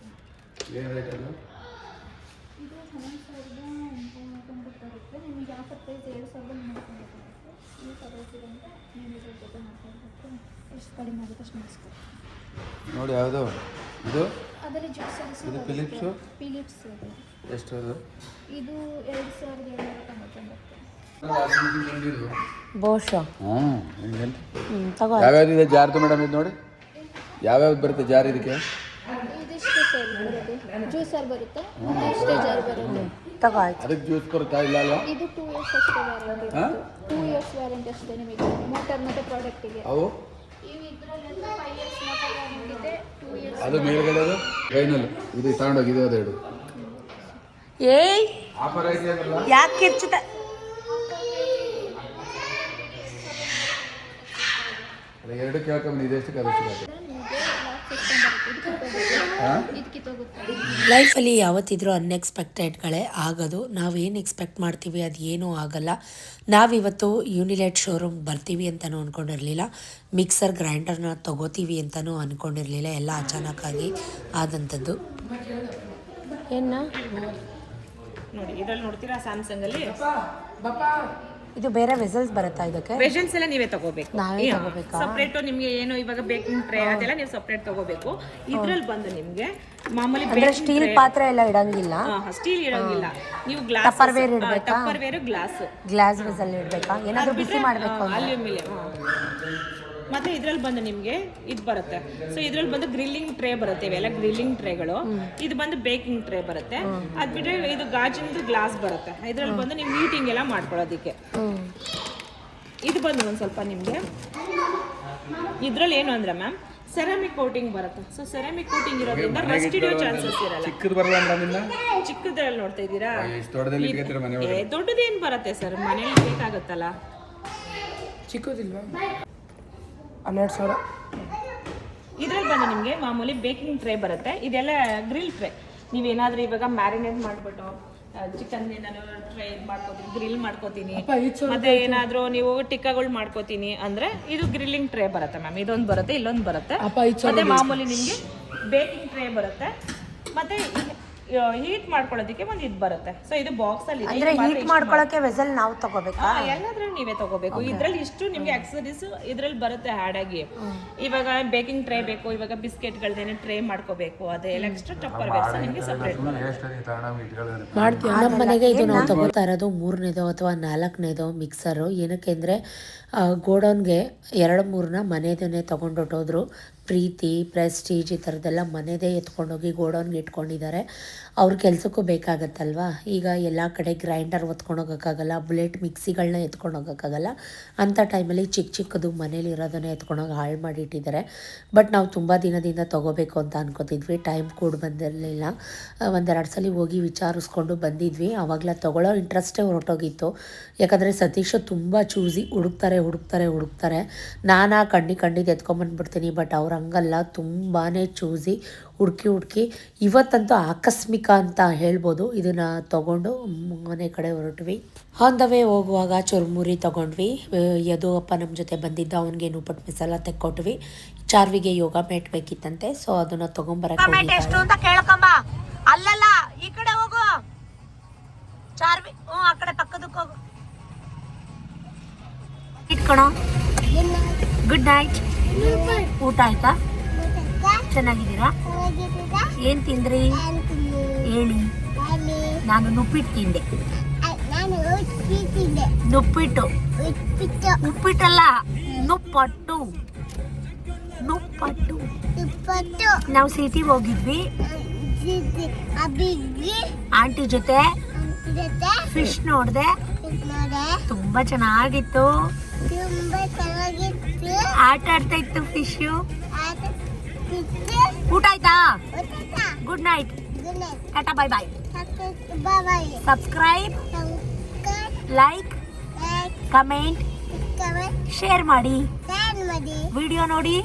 ಇದು 11,990 ಬರುತ್ತೆ. ನಿಮಗೆ ಆಫರ್ ಪ್ರೈಸ್ 2,390 ಬರುತ್ತೆ. ಈ ಸರ್ವಿಸ್ ಇದೆ ಅಂತ ನೀವು ಇದ್ರ ಜೊತೆ ಮಾತಾಡಬೇಕು, ಎಷ್ಟು ಕಡಿಮೆ ಆಗುತ್ತೆ ಅಷ್ಟು ಮಾಡಿಸ್ಕೊಡಿ. ನೋಡಿ ಯಾವುದು ಇದು? ಅದರಲ್ಲಿ ಜ್ಯೂಸ್ ಸರ್ವಿಸ್. ಇದು ಫಿಲಿಪ್ಸು. ಫಿಲಿಪ್ಸ್ ಎಷ್ಟು ಅದು? ಇದು 2,790. ಬೋಶ ತಗೋ ಯಾವ್ಯಾವ್ದಿದೆ ಜಾರ್ದು ಮೇಡಮ್ ಇದು ನೋಡಿ ಯಾವ್ಯಾವ್ದು ಬರುತ್ತೆ ಜಾರ್ ಇದಕ್ಕೆ ಇದಿಷ್ಟು ಸರ್ ಬರುತ್ತೆ ಜ್ಯೂಸರ್ ಬರುತ್ತೆ ಇಷ್ಟೇ ಜಾರ್ ಬರುತ್ತೆ ತಗೋ ಆಯ್ತು. ಅದಕ್ಕೆ ಜ್ಯೂಸ್ ಬರುತ್ತಾ ಇಲ್ಲ ಅಲ್ವಾ ಇದು 2 ಇಯರ್ಸ್ ಅಷ್ಟೇ ವ್ಯಾರಂಟಿ 2 ಇಯರ್ಸ್ ವ್ಯಾರಂಟಿ ಅಷ್ಟೇ ನಿಮಗೆ ಮೋಟರ್ ಮತ್ತು ಪ್ರಾಡಕ್ಟಿಗೆ ಅವು ಇವು ಇದರಲ್ಲೆಲ್ಲ 5 ಇಯರ್ಸ್ ಮೋಟರ್ ವ್ಯಾರಂಟಿ ಇದೆ 2 ಇಯರ್ಸ್ ಅದು ಮೇಲ್ಗಡೆ ಅದು ಫೈನಲ್ ಇದು ತಗೊಂಡೋಗಿ ಇದು ಅದೆರಡು ಏಯ್ ಆಫರ್ ಐತೆ ಅದಲ್ಲ ಯಾಕೆ ಕಿರ್ಚಿತ ಎರಡು ಕೇಳ್ಕೊಂಬಂದು ಇದೆಷ್ಟಕ್ಕೆ ಅದಷ್ಟು ಇದು ಕಿತ್ತೋಗುತ್ತೆ ಲೈಫಲ್ಲಿ ಯಾವತ್ತಿದ್ರೂ ಅನ್ಎಕ್ಸ್ಪೆಕ್ಟೆಡ್ಗಳೇ ಆಗೋದು. ನಾವೇನು ಎಕ್ಸ್ಪೆಕ್ಟ್ ಮಾಡ್ತೀವಿ ಅದು ಏನೂ ಆಗಲ್ಲ. ನಾವಿವತ್ತು ಯೂನಿಲೈಟ್ ಶೋರೂಮ್ ಬರ್ತೀವಿ ಅಂತಲೂ ಅಂದ್ಕೊಂಡಿರಲಿಲ್ಲ, ಮಿಕ್ಸರ್ ಗ್ರೈಂಡರ್ನ ತೊಗೋತೀವಿ ಅಂತಲೂ ಅಂದ್ಕೊಂಡಿರಲಿಲ್ಲ. ಎಲ್ಲ ಅಚಾನಕ್ಕಾಗಿ ಆದಂಥದ್ದು. ಏನು ನೋಡಿ ಇದ್ರಲ್ಲಿ ನೋಡ್ತೀರಾ ಸ್ಯಾಮ್ಸಂಗ್ ಅಲ್ಲಿ ಇದು ಬೇರೆ ವೆಸಲ್ಸ್ ಬರುತ್ತಾ ಇದಕ್ಕೆ? ವೆಜನ್ಸ್ ಎಲ್ಲ ನೀವೇ ತಗೋಬೇಕು. ನಾವೇ ತಗೋಬೇಕಾ? ಸಪ್ರೇಟ್ ನಿಮ್ಗೆ ಏನು ಇವಾಗ ಬೇಕಿಂಗ್ ಟ್ರೇ ಅದೆಲ್ಲ ನೀವು ಸಪ್ರೇಟ್ ತಗೋಬೇಕು. ಇದ್ರಲ್ಲಿ ಬಂದು ನಿಮ್ಗೆ ಮಾಮೂಲಿ ಅಂದ್ರೆ ಸ್ಟೀಲ್ ಪಾತ್ರೆ ಎಲ್ಲ ಇಡಂಗಿಲ್ಲ, ಸ್ಟೀಲ್ ಇಡಂಗಿಲ್ಲ. ನೀವು ಗ್ಲಾಸ್ ಟಪ್ಪರ್ವೇರ್ ಇಡಬೇಕಾ? ಟಪ್ಪರ್ವೇರ್ ಗ್ಲಾಸ್ ವೆಸಲ್ ಇಡಬೇಕಾ? ಏನಾದರೂ ಬಿಸಿ ಮಾಡಬೇಕು? ಅಲ್ಯೂಮಿನಿಯಂ. ಮತ್ತೆ ಇದ್ರಲ್ಲಿ ಬಂದು ನಿಮ್ಗೆ ಇದು ಬರುತ್ತೆ. ಸೊ ಇದ್ರಲ್ಲಿ ಬಂದು ಗ್ರಿಲ್ಲಿಂಗ್ ಟ್ರೇ ಬರುತ್ತೆ. ಇವೆಲ್ಲ ಗ್ರಿಲ್ಲಿಂಗ್ ಟ್ರೇಗಳು. ಇದು ಬಂದು ಬೇಕಿಂಗ್ ಟ್ರೇ ಬರುತ್ತೆ. ಅದ್ ಬಿಟ್ರೆ ಇದು ಗಾಜಿನದು ಗ್ಲಾಸ್ ಬರುತ್ತೆ. ಇದ್ರಲ್ಲಿ ಬಂದು ನೀವು ಮೀಟಿಂಗ್ ಎಲ್ಲ ಮಾಡ್ಕೊಳ್ಳೋದಿಕ್ಕೆ. ಇದು ಬಂದು ಒಂದ್ ಸ್ವಲ್ಪ ನಿಮ್ಗೆ ಇದ್ರಲ್ಲಿ ಏನು ಅಂದ್ರೆ ಮ್ಯಾಮ್ ಸೆರಾಮಿಕ್ ಕೋಟಿಂಗ್ ಬರುತ್ತೆ. ಸೊ ಸೆರಾಮಿಕ್ ಕೋಟಿಂಗ್ ಇರೋದ್ರಿಂದ ರಸ್ಟ್ ಹಿಡಿಯೋ ಚಾನ್ಸಸ್ ಇರಲ್ಲ. ಚಿಕ್ಕದು ಬರಲ್ಲ ಮೇಡಮ್ ಇನ್ನ ಚಿಕ್ಕದ್ರಲ್ಲಿ ನೋಡ್ತಾ ಇದ್ದೀರಾ? ದೊಡ್ಡದಲ್ಲಿ ಇಟ್ಕೊತೀರಾ ಮನೆ ಒಳಗೆ? ದೊಡ್ಡದೇನ್ ಬರುತ್ತೆ ಸರ್, ಮನೇಲಿ ಬೇಕಾಗುತ್ತಲ್ಲ. ಚಿಕ್ಕದಿಲ್ವಾ? 12,000. ಇದ್ರಲ್ಲಿ ಬಂದು ನಿಮಗೆ ಮಾಮೂಲಿ ಬೇಕಿಂಗ್ ಟ್ರೇ ಬರುತ್ತೆ. ಇದೆಲ್ಲ ಗ್ರಿಲ್ ಟ್ರೇ. ನೀವೇನಾದ್ರೂ ಇವಾಗ ಮ್ಯಾರಿನೇಟ್ ಮಾಡ್ಬಿಟ್ಟು ಚಿಕನ್ ಏನಾದ್ರು ಟ್ರೈ ಮಾಡ್ಕೋತೀನಿ, ಗ್ರಿಲ್ ಮಾಡ್ಕೋತೀನಿ, ಮತ್ತೆ ಏನಾದ್ರೂ ನೀವು ಟಿಕ್ಕಾಗಳು ಮಾಡ್ಕೋತೀನಿ ಅಂದ್ರೆ ಇದು ಗ್ರಿಲ್ಲಿಂಗ್ ಟ್ರೇ ಬರುತ್ತೆ ಮ್ಯಾಮ್. ಇದೊಂದು ಬರುತ್ತೆ, ಇಲ್ಲೊಂದು ಬರುತ್ತೆ. ಮತ್ತೆ ಮಾಮೂಲಿ ನಿಮಗೆ ಬೇಕಿಂಗ್ ಟ್ರೇ ಬರುತ್ತೆ. ಮತ್ತೆ ಹೀಟ್ ಮಾಡ್ಕೊಳ್ಳೋದಕ್ಕೆ ಒಂದು ಇದು ಬರುತ್ತೆ. ಸೊ ಇದು ಬಾಕ್ಸ್ ಅಲ್ಲಿ ಅಂದ್ರೆ ಹೀಟ್ ಮಾಡ್ಕೊಳ್ಳೋಕೆ ವೆಸಲ್ ನಾವು ತಗೋಬೇಕಾ? ಎಲ್ಲಾದ್ರೂ ನೀವೇ ತಗೋಬೇಕು. ಇದ್ರಲ್ಲಿ ಇಷ್ಟು ನಿಮ್ಗೆ ಆಕ್ಸರೀಸ್ ಇದ್ರಲ್ಲಿ ಬರುತ್ತೆ ಆಡ್ ಆಗಿ. ಇವಾಗ ಬೇಕಿಂಗ್ ಟ್ರೇ ಬೇಕು, ಇವಾಗ ಬಿಸ್ಕೆಟ್ಗಳದೇನೆ ಟ್ರೇ ಮಾಡ್ಕೋಬೇಕು, ಅದೆಲ್ಲ ಎಕ್ಸ್ಟ್ರಾ ಟಪ್ಪರ್ ವೇರ್ಸ್ ನಿಮಗೆ ಸಪರೇಟ್ ಮಾಡ್ತೀವಿ. ನಮ್ಮ ಮನೆಗೆ ಇದು ನಾವು ತಗೋತಾ ಇರೋದು 3ನೇದೋ ಅಥವಾ 4ನೇದೋ ಮಿಕ್ಸರು. ಏನಕ್ಕೆ ಅಂದರೆ ಗೋಡೌನ್ಗೆ 2-3ನ ಮನೆಯದೇ ತೊಗೊಂಡೊಟ್ಟೋದ್ರು. ಪ್ರೀತಿ, ಪ್ರೆಸ್ಟೀಜ್ ಈ ಥರದ್ದೆಲ್ಲ ಮನೆಯದೇ ಎತ್ಕೊಂಡೋಗಿ ಗೋಡೌನ್ಗೆ ಇಟ್ಕೊಂಡಿದ್ದಾರೆ. ಅವ್ರ ಕೆಲಸಕ್ಕೂ ಬೇಕಾಗತ್ತಲ್ವ. ಈಗ ಎಲ್ಲ ಕಡೆ ಗ್ರೈಂಡರ್ ಹೊತ್ಕೊಂಡು ಹೋಗೋಕ್ಕಾಗಲ್ಲ, ಬುಲೆಟ್ ಮಿಕ್ಸಿಗಳನ್ನ ಎತ್ಕೊಂಡು ಹೋಗೋಕ್ಕಾಗಲ್ಲ. ಅಂಥ ಟೈಮಲ್ಲಿ ಚಿಕ್ಕದು ಮನೇಲಿ ಇರೋದನ್ನೇ ಎತ್ಕೊಂಡೋಗಿ ಹಾಳು ಮಾಡಿಟ್ಟಿದ್ದಾರೆ. ಬಟ್ ನಾವು ತುಂಬ ದಿನದಿಂದ ತೊಗೋಬೇಕು ಅಂತ ಅನ್ಕೋತಿದ್ವಿ, ಟೈಮ್ ಕೂಡ ಬಂದಿರಲಿಲ್ಲ. 1-2 ಸಲ ಹೋಗಿ ವಿಚಾರಿಸ್ಕೊಂಡು ಬಂದಿದ್ವಿ. ಆವಾಗಲೇ ತೊಗೊಳ್ಳೋ ಇಂಟ್ರೆಸ್ಟೇ ಹೊರಟೋಗಿತ್ತು. ಯಾಕಂದರೆ ಸತೀಶ್ ತುಂಬ ಚೂಸಿ ಹುಡುಕ್ತಾರೆ. ನಾನು ಕಣ್ಣಿದ್ದು ಎತ್ಕೊಂಬಂದ್ಬಿಡ್ತೀನಿ. ಬಟ್ ಅವ್ರು ಹಂಗಲ್ಲ, ತುಂಬಾ ಚೂಸಿ ಹುಡುಕಿ ಇವತ್ತಂತೂ ಆಕಸ್ಮಿಕ ಅಂತ ಹೇಳ್ಬೋದು. ಇದನ್ನು ತೊಗೊಂಡು ಮನೆ ಕಡೆ ಹೊರಟ್ವಿ. ಆನ್ ದ ವೇ ಹೋಗುವಾಗ ಚುರುಮುರಿ ತೊಗೊಂಡ್ವಿ. ಯದುವಪ್ಪ ನಮ್ಮ ಜೊತೆ ಬಂದಿದ್ದ, ಅವನಿಗೆ ಉಪ್ಪಿಟ್ಟು ಮಸಾಲ ತೆಕ್ಕೊಟ್ವಿ. ಚಾರ್ವಿಗೆ ಯೋಗ ಮ್ಯಾಟ್ ಬೇಕಿತ್ತಂತೆ, ಸೊ ಅದನ್ನು ತೊಗೊಂಬರಕ್ಕೆ ಎಷ್ಟು ಅಂತ ಕೇಳ್ಕೊಂಬ. ಅಲ್ಲಲ್ಲ, ಈ ಕಡೆ ಹೋಗು ಚಾರ್ವಿ. ಆ ಕಡೆ ಪಕ್ಕದಕ್ಕೆ ಹೋಗು. ಇಟ್ಕೊಣ. Good night. ಊಟ ಆಯ್ತಾ? ಚೆನ್ನಾಗಿದ್ದೀರಾ? ಏನ್ ತಿಂದ್ರಿ ಹೇಳಿ? ನಾನು ನುಪ್ಪಿಟ್ಟು ತಿಂದೆ. ನುಪ್ಪಿಟ್ಟು, ಉಪ್ಪಿಟ್ಟಲ್ಲ, ನುಪ್ಪಟ್ಟು. ನಾವು ಸಿಟಿಗೆ ಹೋಗಿದ್ವಿ ಆಂಟಿ ಜೊತೆ. ಫಿಶ್ ನೋಡ್ದೆ, ತುಂಬಾ ಚೆನ್ನಾಗಿತ್ತು. ಆಟ ಆಡ್ತಾ ಇತ್ತು ಫಿಶು. ಊಟ ಆಯ್ತಾ? Good night. Tata, bye bye. Subscribe, like, comment, share ಮಾಡಿ. ವಿಡಿಯೋ ನೋಡಿ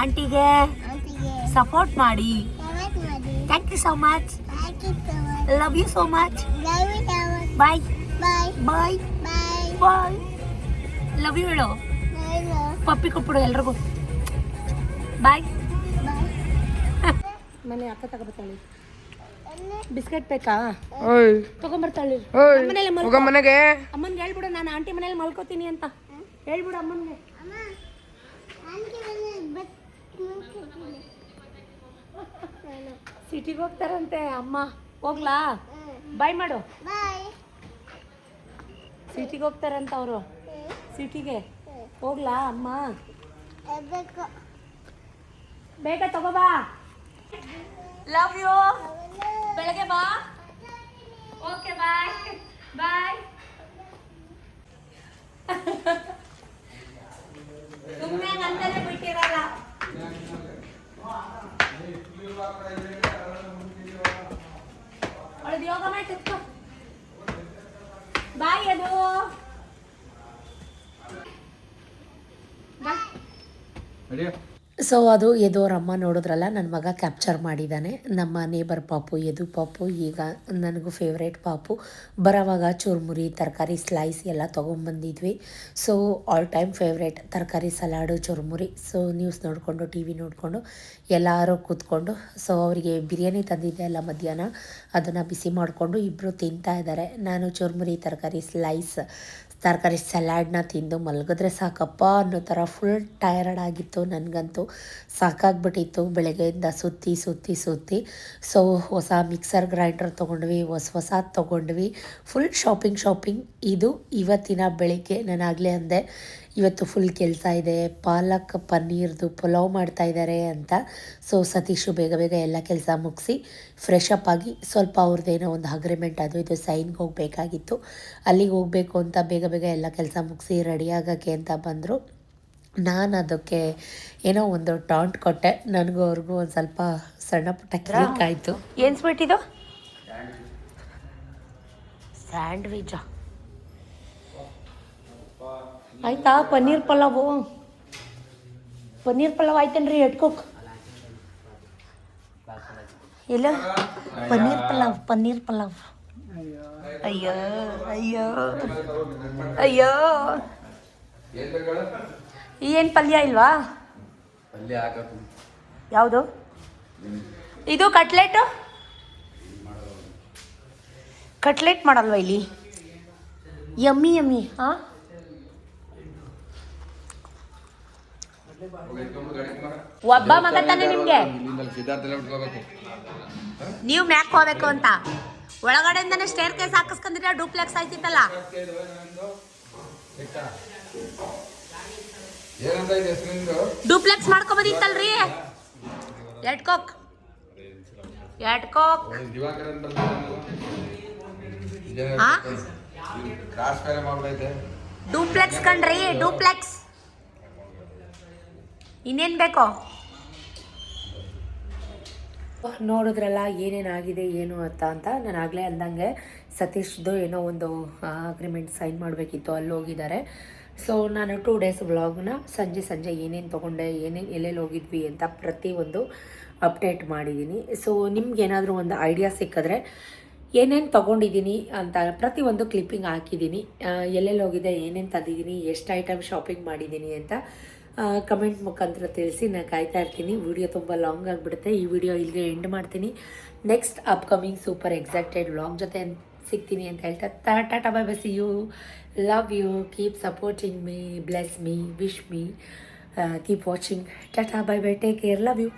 ಆಂಟಿಗೆ ಸಪೋರ್ಟ್ ಮಾಡಿ. Thank you so much. Love you so much. Bye bye bye. Love you ಹೇಳು. ಪಪ್ಪಿ ಕೊಟ್ಬಿಡು ಎಲ್ರಿಗೂ. ಬಾಯ್. ಮನೆ ಅಕ್ಕ ತಗೋಬರ್ತಾಳೆ. ಬಿಸ್ಕೆಟ್ ಬೇಕಾ? ತಗೊಂಬರ್ತಾಳೆ. ಮನೆಗೆ ಅಮ್ಮನ್ಗೆ ಹೇಳ್ಬಿಡು, ನಾನು ಆಂಟಿ ಮನೇಲಿ ಮಲ್ಕೋತೀನಿ ಅಂತ ಹೇಳ್ಬಿಡು ಅಮ್ಮನ್ಗೆ. ಸಿಟಿಗೆ ಹೋಗ್ತಾರಂತೆ ಅಮ್ಮ. ಹೋಗ್ಲಾ? ಬಾಯ್ ಮಾಡು. ಸಿಟಿಗೆ ಹೋಗ್ತಾರಂತ ಅವರು. ಸಿಟಿಗೆ ಹೋಗ್ಲಾ ಅಮ್ಮ? ಬೇಗ ತಗೋಬಾ. Love you. ಬೆಳಗ್ಗೆ ಬಾ. Okay bye bye. ಸುಮ್ಮನೆ ಅಂತಾನೆ ಬಿಟ್ಟಿರಲ್ಲ. ಅವಳದು ಯೋಗ ಮಾಡಿ ಕುತ್ಕೋ. ಬಾಯ್ ಅದು ಸೊ ಅದು ಯದುವರಮ್ಮ ನೋಡಿದ್ರಲ್ಲ, ನನ್ನ ಮಗ ಕ್ಯಾಪ್ಚರ್ ಮಾಡಿದ್ದಾನೆ. ನಮ್ಮ ನೇಬರ್ ಪಾಪು ಯದು ಪಾಪು ಈಗ ನನಗೂ ಫೇವ್ರೇಟ್ ಪಾಪು. ಬರೋವಾಗ ಚೂರ್ಮುರಿ ತರಕಾರಿ ಸ್ಲೈಸ್ ಎಲ್ಲ ತೊಗೊಂಬಂದಿದ್ವಿ. ಸೊ ಆಲ್ ಟೈಮ್ ಫೇವ್ರೇಟ್ ತರಕಾರಿ ಸಲಾಡು ಚುರುಮುರಿ. ಸೊ ನ್ಯೂಸ್ ನೋಡಿಕೊಂಡು ಟಿ ವಿ ನೋಡಿಕೊಂಡು ಎಲ್ಲರೂ ಕೂತ್ಕೊಂಡು, ಸೊ ಅವರಿಗೆ ಬಿರಿಯಾನಿ ತಂದಿದ್ದೆ ಅಲ್ಲ ಮಧ್ಯಾಹ್ನ, ಅದನ್ನು ಬಿಸಿ ಮಾಡಿಕೊಂಡು ಇಬ್ಬರು ತಿಂತಾ ಇದ್ದಾರೆ. ನಾನು ಚುರುಮುರಿ ತರಕಾರಿ ಸ್ಲೈಸ್ ತರಕಾರಿ ಸಲಾಡ್ನ ತಿಂದು ಮಲಗಿದ್ರೆ ಸಾಕಪ್ಪ ಅನ್ನೋ ಥರ ಫುಲ್ ಟಯರ್ಡ್ ಆಗಿತ್ತು. ನನಗಂತೂ ಸಾಕಾಗ್ಬಿಟ್ಟಿತ್ತು ಬೆಳಗ್ಗೆಯಿಂದ ಸುತ್ತಿ ಸುತ್ತಿ ಸುತ್ತಿ. ಸೊ ಹೊಸ ಮಿಕ್ಸರ್ ಗ್ರೈಂಡರ್ ತೊಗೊಂಡ್ವಿ, ಹೊಸದು ತೊಗೊಂಡ್ವಿ. Full shopping. ಇದು ಇವತ್ತಿನ ಬೆಳಿಗ್ಗೆ. ನಾನು ಆಗಲೇ ಅಂದೆ ಇವತ್ತು ಫುಲ್ ಕೆಲಸ ಇದೆ, ಪಾಲಕ್ ಪನ್ನೀರ್ದು ಪಲಾವ್ ಮಾಡ್ತಾಯಿದ್ದಾರೆ ಅಂತ. ಸೊ ಸತೀಶು ಬೇಗ ಬೇಗ ಎಲ್ಲ ಕೆಲಸ ಮುಗಿಸಿ ಫ್ರೆಶ್ ಅಪ್ ಆಗಿ ಸ್ವಲ್ಪ ಅವ್ರದ್ದೇನೋ ಒಂದು ಅಗ್ರಿಮೆಂಟ್ ಅದು ಇದು ಸೈನ್ಗೆ ಹೋಗಬೇಕಾಗಿತ್ತು. ಅಲ್ಲಿಗೆ ಹೋಗಬೇಕು ಅಂತ ಬೇಗ ಬೇಗ ಎಲ್ಲ ಕೆಲಸ ಮುಗಿಸಿ ರೆಡಿ ಆಗೋಕ್ಕೆ ಅಂತ ಬಂದರು. ನಾನು ಅದಕ್ಕೆ ಏನೋ ಒಂದು ಟಾಂಟ್ ಕೊಟ್ಟೆ. ನನಗೂ ಅವ್ರಿಗೂ ಒಂದು ಸ್ವಲ್ಪ ಸಣ್ಣ ಪುಟ್ಟ ಕೇಕ್ ಆಯಿತು. ಏನು ಸ್ವೀಟ್ ಇದು? ಸ್ಯಾಂಡ್ವಿಚಾ? ಆಯ್ತಾ? ಪನ್ನೀರ್ ಪಲಾವು ಆಯ್ತೇನ್ರಿ? ಎಟ್ಕೋಕ್ ಇಲ್ಲ ಪನ್ನೀರ್ ಪಲಾವ್. ಅಯ್ಯೋ ಅಯ್ಯೋ ಅಯ್ಯೋ, ಏನು ಪಲ್ಯ ಇಲ್ವಾ? ಯಾವುದು ಇದು? ಕಟ್ಲೆಟ್ ಮಾಡಲ್ವಾ ಇಲ್ಲಿ? ಯಮ್ಮಿ ಹಾಂ. ಒಬ್ಬ ಮಗ ತಾನೆ ನಿಮ್ಗೆ, ನೀವು ಮ್ಯಾಕ್ ಹೋಗ್ಬೇಕು ಅಂತ ಒಳಗಡೆಯಿಂದನೇ ಸ್ಟೇರ್ ಕೇಸ್ ಹಾಕಿಸ್ಕೊಂಡಿದ್ರೆ ಡೂಪ್ಲೆಕ್ಸ್ ಆಯ್ತಿತ್ತಲ್ಲ. ಡೂಪ್ಲೆಕ್ಸ್ ಮಾಡ್ಕೊಬೋದಿತ್ತಲ್ರಿ. ಎಟ್ಕೋಕ್ ಡೂಪ್ಲೆಕ್ಸ್ ಕಣ್ರಿ, ಡೂಪ್ಲೆಕ್ಸ್. ಇನ್ನೇನು ಬೇಕೋ? ನೋಡಿದ್ರಲ್ಲ ಏನೇನಾಗಿದೆ ಏನು ಅಂತ. ನಾನು ಆಗಲೇ ಅಂದಂಗೆ ಸತೀಶ್ದು ಏನೋ ಒಂದು ಅಗ್ರಿಮೆಂಟ್ ಸೈನ್ ಮಾಡಬೇಕಿತ್ತು, ಅಲ್ಲಿ ಹೋಗಿದ್ದಾರೆ. ಸೊ ನಾನು 2 ಡೇಸ್ ವ್ಲಾಗ್ನ ಸಂಜೆ ಏನೇನು ತೊಗೊಂಡೆ, ಎಲ್ಲೆಲ್ಲಿ ಹೋಗಿದ್ವಿ ಅಂತ ಪ್ರತಿಯೊಂದು ಅಪ್ಡೇಟ್ ಮಾಡಿದ್ದೀನಿ. ಸೊ ನಿಮ್ಗೇನಾದರೂ ಒಂದು ಐಡಿಯಾ ಸಿಕ್ಕಿದ್ರೆ ಏನೇನು ತೊಗೊಂಡಿದ್ದೀನಿ ಅಂತ ಪ್ರತಿಯೊಂದು ಕ್ಲಿಪ್ಪಿಂಗ್ ಹಾಕಿದ್ದೀನಿ. ಎಲ್ಲೆಲ್ಲಿ ಹೋಗಿದೆ, ಏನೇನು ತಂದಿದ್ದೀನಿ, ಎಷ್ಟು ಐಟಮ್ ಶಾಪಿಂಗ್ ಮಾಡಿದ್ದೀನಿ ಅಂತ ಕಮೆಂಟ್ ಮುಖಾಂತರ ತಿಳಿಸಿ. ನಾನು ಕಾಯ್ತಾ ಇರ್ತೀನಿ. ವಿಡಿಯೋ ತುಂಬ ಲಾಂಗ್ ಆಗಿಬಿಡುತ್ತೆ. ಈ ವಿಡಿಯೋ ಇಲ್ಲಿಗೆ ಎಂಡ್ ಮಾಡ್ತೀನಿ. Next upcoming super excited vlog ಜೊತೆ ಸಿಗ್ತೀನಿ ಅಂತ ಹೇಳ್ತಾ tata bye bye, see you, love you, keep supporting me, bless me, wish me, keep watching. Tata bye bye, take care, love you.